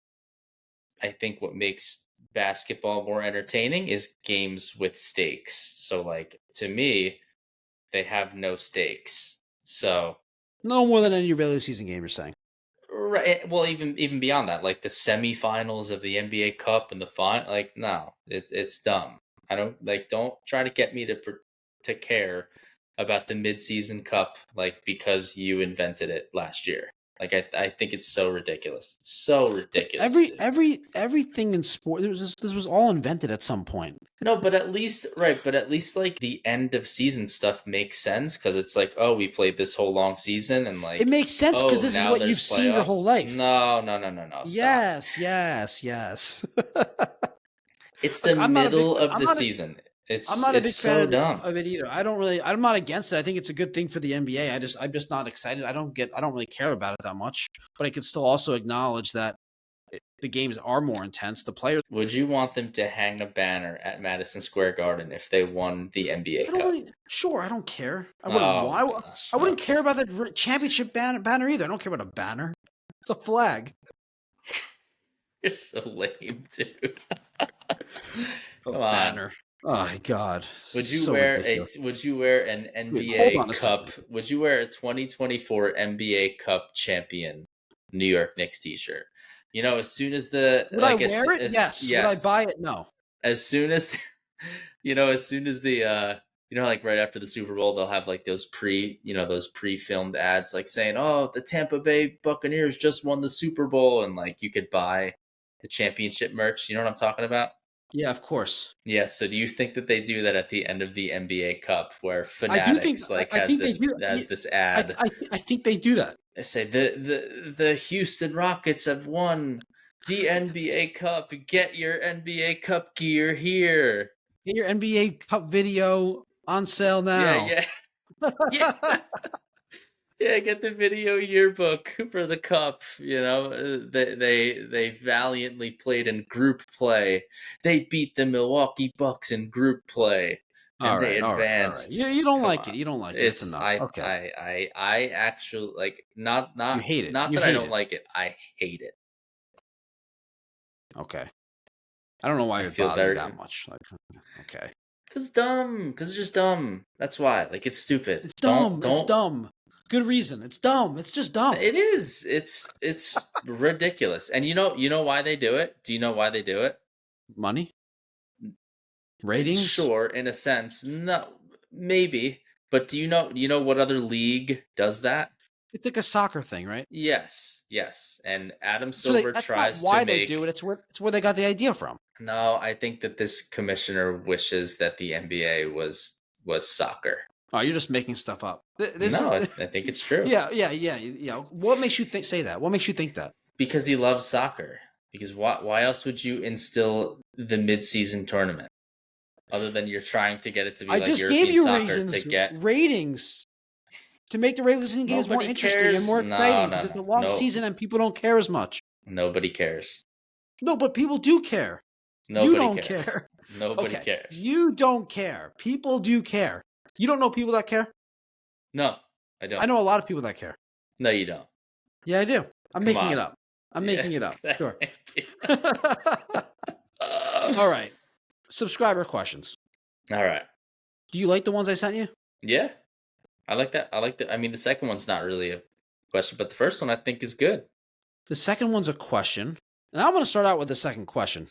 basketball more entertaining is games with stakes. So, to me, they have no stakes. So no more than any regular season game, you're saying. Right. Well, even beyond that, like the semifinals of the NBA Cup and the final, no, it's dumb. I don't try to get me to care about the midseason cup, because you invented it last year. I think it's so ridiculous. It's so ridiculous. Everything in sport, this was all invented at some point. No, but at least the end of season stuff makes sense because it's we played this whole long season and it makes sense because this is what you've seen your whole life. No. Yes. It's the middle of the season. It's I'm not a big fan so dumb. of it either. I'm not against it. I think it's a good thing for the NBA. I'm just not excited. I don't really care about it that much. But I can still also acknowledge that the games are more intense. The players. Would you want them to hang a banner at Madison Square Garden if they won the NBA I don't Cup? really. Sure, I don't care. Oh gosh, I wouldn't okay. care about the championship banner either. I don't care about a banner. It's a flag. You're so lame, dude. A Come on. banner. Oh my God. Would you So wear ridiculous. Would you wear an Wait, NBA hold on a Cup? second. Would you wear a 2024 NBA Cup champion New York Knicks t-shirt? You know, as soon as the Would I wear it? Yes. Would I yes, buy it? No. as soon as as soon as the like right after the Super Bowl, they'll have like those pre-filmed ads like saying, "Oh, the Tampa Bay Buccaneers just won the Super Bowl," and like you could buy the championship merch. You know what I'm talking about? Yeah, of course. Yes. So do you think that they do that at the end of the NBA Cup, where I do think. Fanatics like I has think they this do. has this ad? I think they do that. They say the Houston Rockets have won the NBA Cup. Get your NBA Cup gear here. Get your NBA Cup video on sale now. Yeah, yeah. Yeah, get the video yearbook for the cup. You know, they valiantly played in group play. They beat the Milwaukee Bucks in group play, and they advanced. You don't Come like on. it. You don't like it. It's enough. Okay. I actually like not You hate it. Not You that I hate don't it. like it. I hate it. Okay. I don't know why I you're feel bothered very that much. Like, okay. Cause it's dumb. Cause it's just dumb. That's why. Like it's stupid. It's dumb. Don't. It's dumb. Good reason. It's dumb. It's just dumb. It is. It's ridiculous. And you know why they do it? Do you know why they do it? Money? Ratings? Sure, in a sense. No, maybe. But do you know what other league does that? It's like a soccer thing, right? Yes. And Adam So Silver that's tries not why to they make. do it. It's where they got the idea from. No, I think that this commissioner wishes that the NBA was soccer. Oh, you're just making stuff up. I think it's true. Yeah. What makes you say that? What makes you think that? Because he loves soccer. Because why else would you instill the mid-season tournament? Other than you're trying to get it to be like European gave you soccer reasons, to get ratings to make the regular season games more interesting and more exciting because it's a long season and people don't care as much. Nobody cares. No, but people do care. Nobody you don't cares. care. Nobody cares. You don't care. People do care. You don't know people that care? No, I don't. I know a lot of people that care. No, you don't. Yeah, I do. I'm making on. it up. I'm making it up. Sure. All All right. Subscriber questions. right. Do you like the ones I sent you? Yeah, I like that. I mean, the second one's not really a question, but the first one I think is good. The second one's a question. And I'm going to start out with the second question.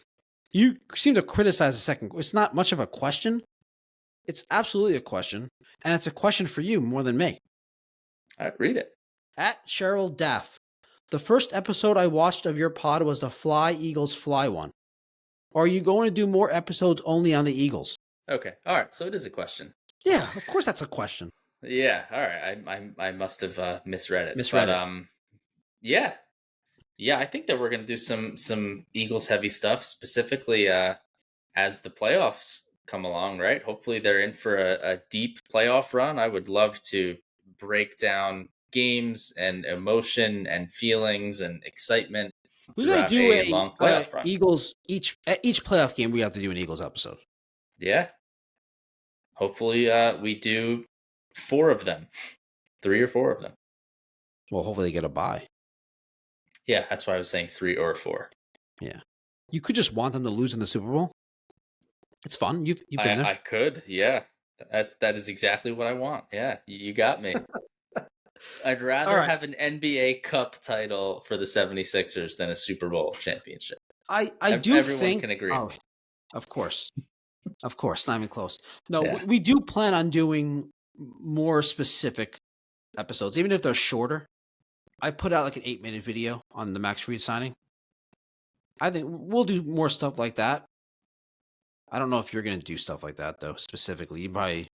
You seem to criticize the second. It's not much of a question. It's absolutely a question. And it's a question for you more than me. All right, read it. At Cheryl Daff. The first episode I watched of your pod was the Fly Eagles Fly one. Are you going to do more episodes only on the Eagles? Okay. All right. So it is a question. Yeah, of course that's a question. Yeah. All right. I must have misread it. Misread it. Yeah. Yeah. I think that we're going to do some Eagles heavy stuff, specifically as the playoffs come along. Right. Hopefully they're in for a deep playoff run. I would love to break down games and emotion and feelings and excitement. We got to do a long playoff run. Eagles each playoff game. We have to do an Eagles episode. Yeah. Hopefully, we do 4 of them, 3 or 4 of them. Well, hopefully they get a bye. Yeah, that's why I was saying 3 or 4. Yeah, you could just want them to lose in the Super Bowl. It's fun. You've been there. I could. Yeah, that is exactly what I want. Yeah, you got me. I'd rather have an NBA Cup title for the 76ers than a Super Bowl championship. Everyone can agree. Oh, of course. Of course, not even close. No, we do plan on doing more specific episodes, even if they're shorter. I put out like an 8-minute video on the Max Fried signing. I think we'll do more stuff like that. I don't know if you're going to do stuff like that, though, specifically. You're going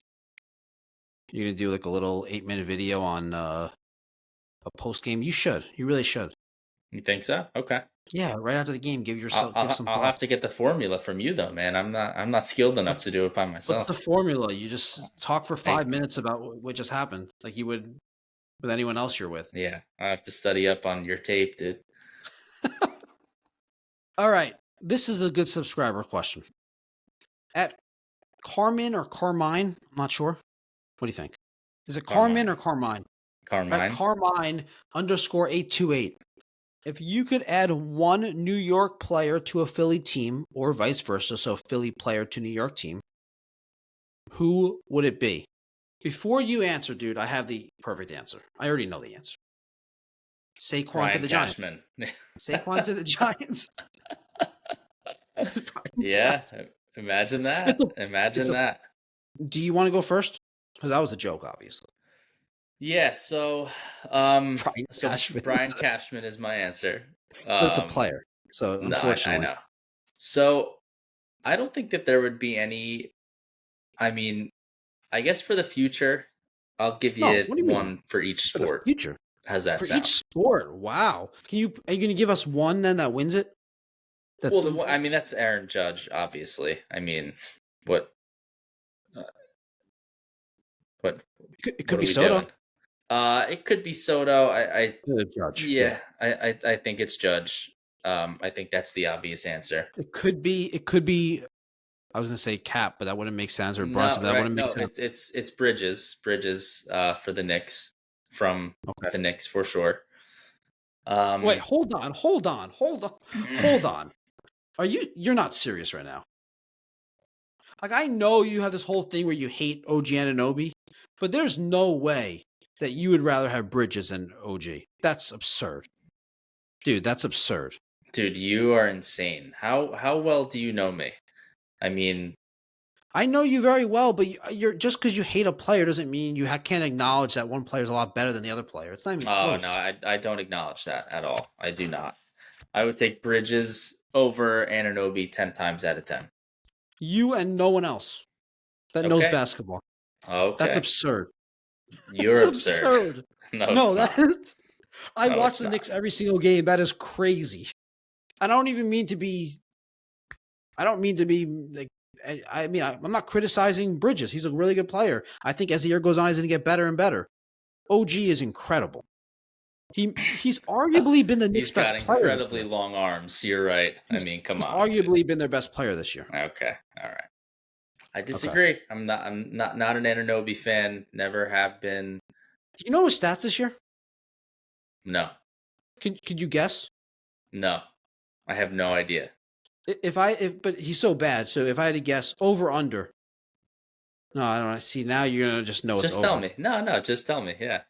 to do like a little 8-minute video on a post game. You should. You really should. You think so? Okay. Yeah, right after the game, give some I'll have props. to get the formula from you though, man. I'm not skilled enough What's to do it by what's the myself. formula? You just talk for I 5 minutes about what just happened, like you would with anyone else you're with. Yeah, I have to study up on your tape, dude. All right, this is a good subscriber question. At Carmen or Carmine, I'm not sure. What do you think? Is it Carmen Carmine. or Carmine? At Carmine. Carmine _828. If you could add one New York player to a Philly team or vice versa, so Philly player to New York team, who would it be? Before you answer, dude, I have the perfect answer. I already know the answer. Saquon to Brian the Giants. Cashman. Saquon to the Giants. Yeah, imagine It's that. a, it's Imagine a. that. Do you want to go first? Because that was a joke, obviously. Yeah, Brian so Cashman. Brian Cashman is my answer. But it's a Um player. So no, I unfortunately. know. So I don't think that there would be any. I mean, I guess for the future, I'll give No, you what do you mean? one for each For the sport. future. How's that For each sound? sport. Wow. Are you gonna give us one then that wins it? That's Well, I mean, that's Aaron Judge, obviously. I mean, what, uh, what, it what could are be we Soto. doing? It could be Soto. Judge. Yeah. Yeah, I think it's Judge. I think that's the obvious answer. It could be I was gonna say Cap, but that wouldn't make sense, or Brunson, No, but that right? wouldn't make No, sense. it's Bridges. For the Knicks, from Okay. the Knicks for sure. Wait, Um, hold on. You're not serious right now. Like I know you have this whole thing where you hate OG Anunoby, but there's no way that you would rather have Bridges than OG. That's absurd. Dude, that's absurd. dude, you are insane. How well do you know me? I mean, I know you very well, but you're just because you hate a player doesn't mean you can't acknowledge that one player is a lot better than the other player. It's not even oh no, close. I don't acknowledge that at all. I do not. I would take Bridges over Ananobi 10 times out of 10. You and no one else that knows Okay. basketball. That's Okay. absurd. It's You're absurd. absurd. No, No, it's that not. is. I No, watch it's the not. Knicks every single game. That is crazy. I don't even mean to be. I don't mean to be like. I mean, I'm not criticizing Bridges. He's a really good player. I think as the year goes on, he's going to get better and better. OG is incredible. He's arguably been the Knicks' He's best got player this incredibly year. long arms. You're right. I He's, mean, come he's on, dude. arguably been their best player this year. Okay. All right. I Okay. disagree. I'm not an Ananobi fan. Never have been. Do you know his stats this year? No. Could you guess? No. I have no idea. But he's so bad. So if I had to guess, over under. No, I don't see. Now you're gonna just know it's Just tell over. me. No, just tell me. Yeah.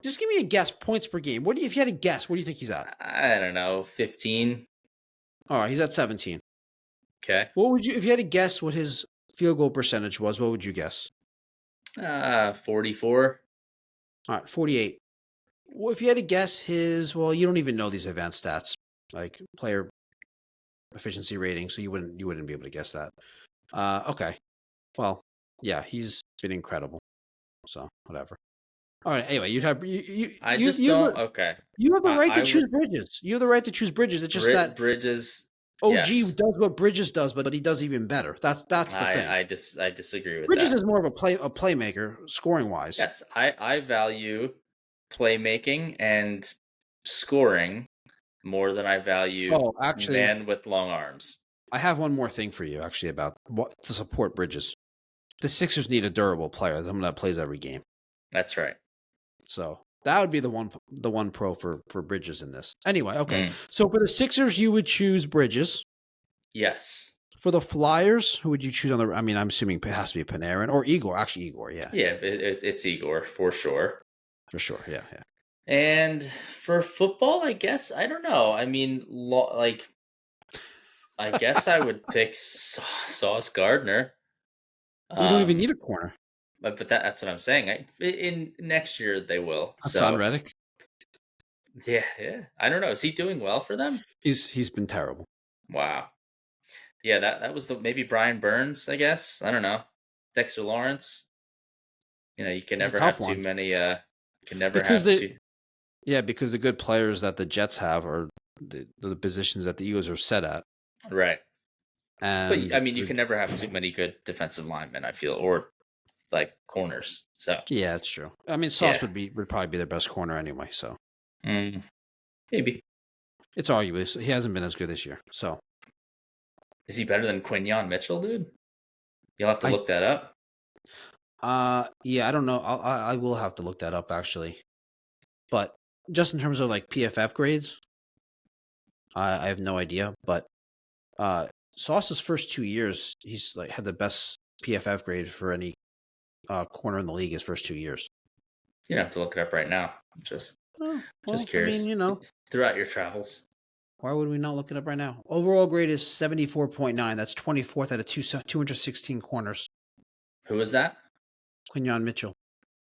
Just give me a guess. Points per game. If you had to guess? What do you think he's at? I don't know. 15. All right, he's at 17. Okay. What would you if you had to guess what his field goal percentage was? What would you guess? 44. All right, 48. Well, if you had to guess his, well, you don't even know these advanced stats like player efficiency rating, so you wouldn't be able to guess that. Okay. Well, yeah, he's been incredible. So whatever. All right. Anyway, I just don't. Okay. you have the right to I choose would. Bridges. You have the right to choose Bridges. It's just that Bridges. OG Yes. does what Bridges does, but he does even better. That's the thing. I disagree with Bridges that. is more of a playmaker scoring wise. Yes, I value playmaking and scoring more than I value Oh, actually, man with long arms. I have one more thing for you actually about what to support Bridges. The Sixers need a durable player, someone that plays every game. That's right. So that would be the one pro for Bridges in this. Anyway, okay. Mm. So for the Sixers, you would choose Bridges. Yes. For the Flyers, who would you choose on the? I mean, I'm assuming it has to be Panarin or Igor. Actually, Igor, yeah. Yeah, it's Igor for sure. For sure, yeah. And for football, I guess I don't know. I mean, I guess I would pick Sauce Gardner. We don't even need a corner. But that's what I'm saying. In next year they will. Hassan So Reddick. yeah. I don't know. Is he doing well for them? He's been terrible. Wow. Yeah, that was maybe Brian Burns, I guess. I don't know. Dexter Lawrence. You can It's a never tough have too one. many. Can never Because have too. because the good players that the Jets have are the positions that the Eagles are set at. Right. And But I mean, you can never have too many good defensive linemen, I feel, or like corners. So yeah, it's true. I mean, Sauce would probably be their best corner anyway. So maybe it's arguable. He hasn't been as good this year. So is he better than Quinyon Mitchell, dude? You'll have to look that up. Yeah, I don't know. I will have to look that up actually. But just in terms of like PFF grades, I have no idea. But Sauce's first 2 years, he's like had the best PFF grade for any corner in the league his first 2 years. You don't have to look it up right now. Just curious. I mean, throughout your travels. Why would we not look it up right now? Overall grade is 74.9. That's 24th out of 216 corners. Who is that? Quinyon Mitchell.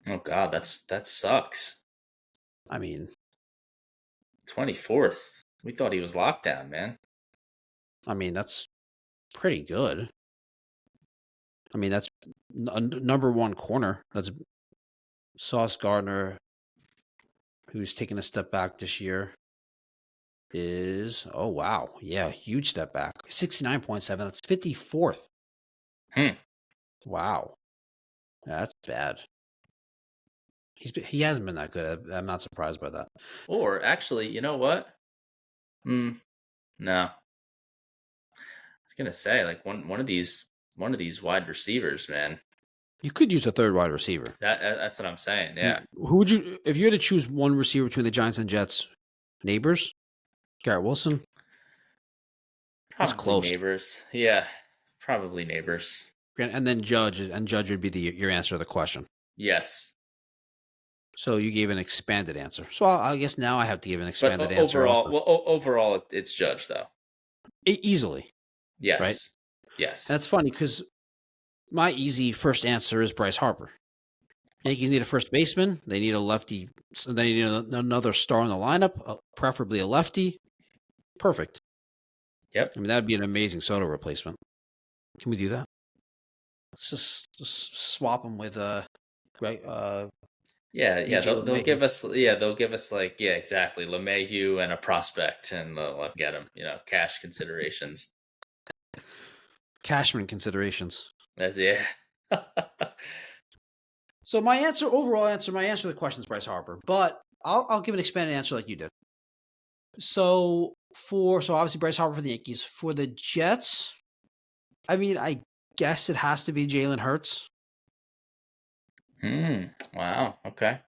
Oh God, that sucks. I mean, 24th. We thought he was locked down, man. I mean, that's pretty good. I mean, that's number one corner. That's Sauce Gardner, who's taken a step back this year. Oh wow, yeah, huge step back. 69.7. That's 54th. Wow, that's bad. He hasn't been that good. I'm not surprised by that. Or actually, you know what? No. I was gonna say like one of these wide receivers, man. You could use a third wide receiver. That's what I'm saying. Yeah. Who would you, if you had to choose one receiver between the Giants and Jets? Neighbors, Garrett Wilson. That's close. Neighbors. Yeah, probably Neighbors. And then Judge, and Judge would be your answer to the question. Yes. So you gave an expanded answer. So I guess now I have to give an expanded answer. Overall, it's Judge though. Easily. Yes. Right. Yes. That's funny because my easy first answer is Bryce Harper. Yankees need a first baseman. They need a lefty. So they need another star in the lineup, preferably a lefty. Perfect. Yep. I mean, that would be an amazing Soto replacement. Can we do that? Let's just swap them with right. They'll give us like exactly LeMahieu and a prospect, and they'll get him. Cash considerations. Cashman considerations. Yeah. So my answer to the question is Bryce Harper, but I'll give an expanded answer like you did. So obviously Bryce Harper for the Yankees. For the Jets, I mean, I guess it has to be Jalen Hurts. Wow. Okay.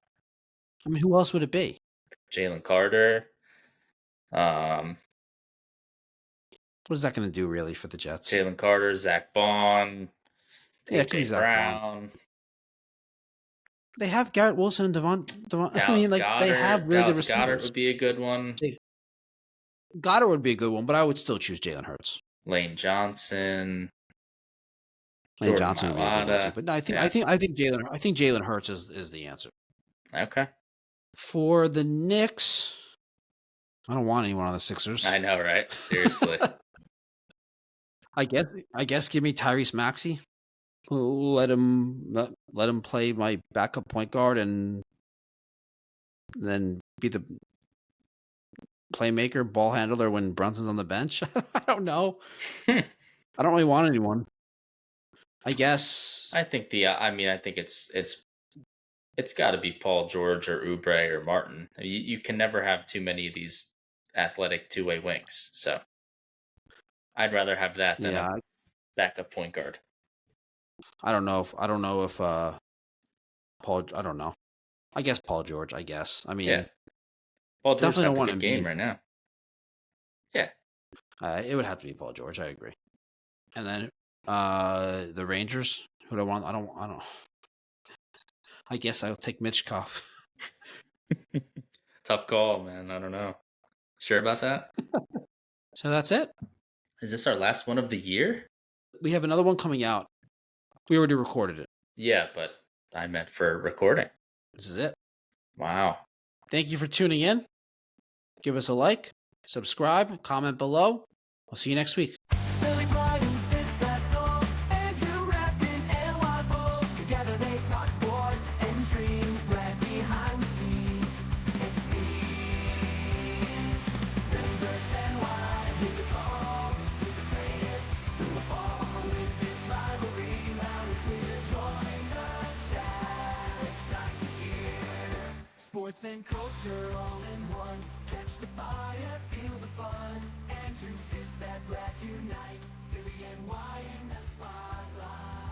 I mean, who else would it be? Jalen Carter. What is that going to do really for the Jets? Jalen Carter, Zach Bond, AJ Brown. They have Garrett Wilson and Devon. I mean, like Goddard, they have really good receivers. Goddard would be a good one. Goddard would be a good one, but I would still choose Jalen Hurts. Lane Johnson. Lane Johnson would be a good one too. But no, I think Jalen Hurts is the answer. Okay. For the Knicks, I don't want anyone on the Sixers. I know, right? Seriously. I guess give me Tyrese Maxey. Let him play my backup point guard and then be the playmaker, ball handler when Brunson's on the bench. I don't know. I don't really want anyone. I guess. I think it's got to be Paul George or Oubre or Martin. You can never have too many of these athletic two-way wings. So I'd rather have that than a backup point guard. I don't know if Paul. I don't know. I guess Paul George. I guess. I mean, Paul George definitely don't want a game right now. Yeah, it would have to be Paul George. I agree. And then the Rangers. Who do I want? I don't. I guess I'll take Mitchkov. Tough call, man. I don't know. Sure about that? So that's it. Is this our last one of the year? We have another one coming out. We already recorded it. Yeah, but I meant for recording. This is it. Wow. Thank you for tuning in. Give us a like, subscribe, comment below. We'll see you next week. Together they talk sports and dreams right behind the scenes. It seems Sports and culture all in one. Catch the fire, feel the fun. Andrew, Sis, that Brad unite. Philly and Y in the spotlight.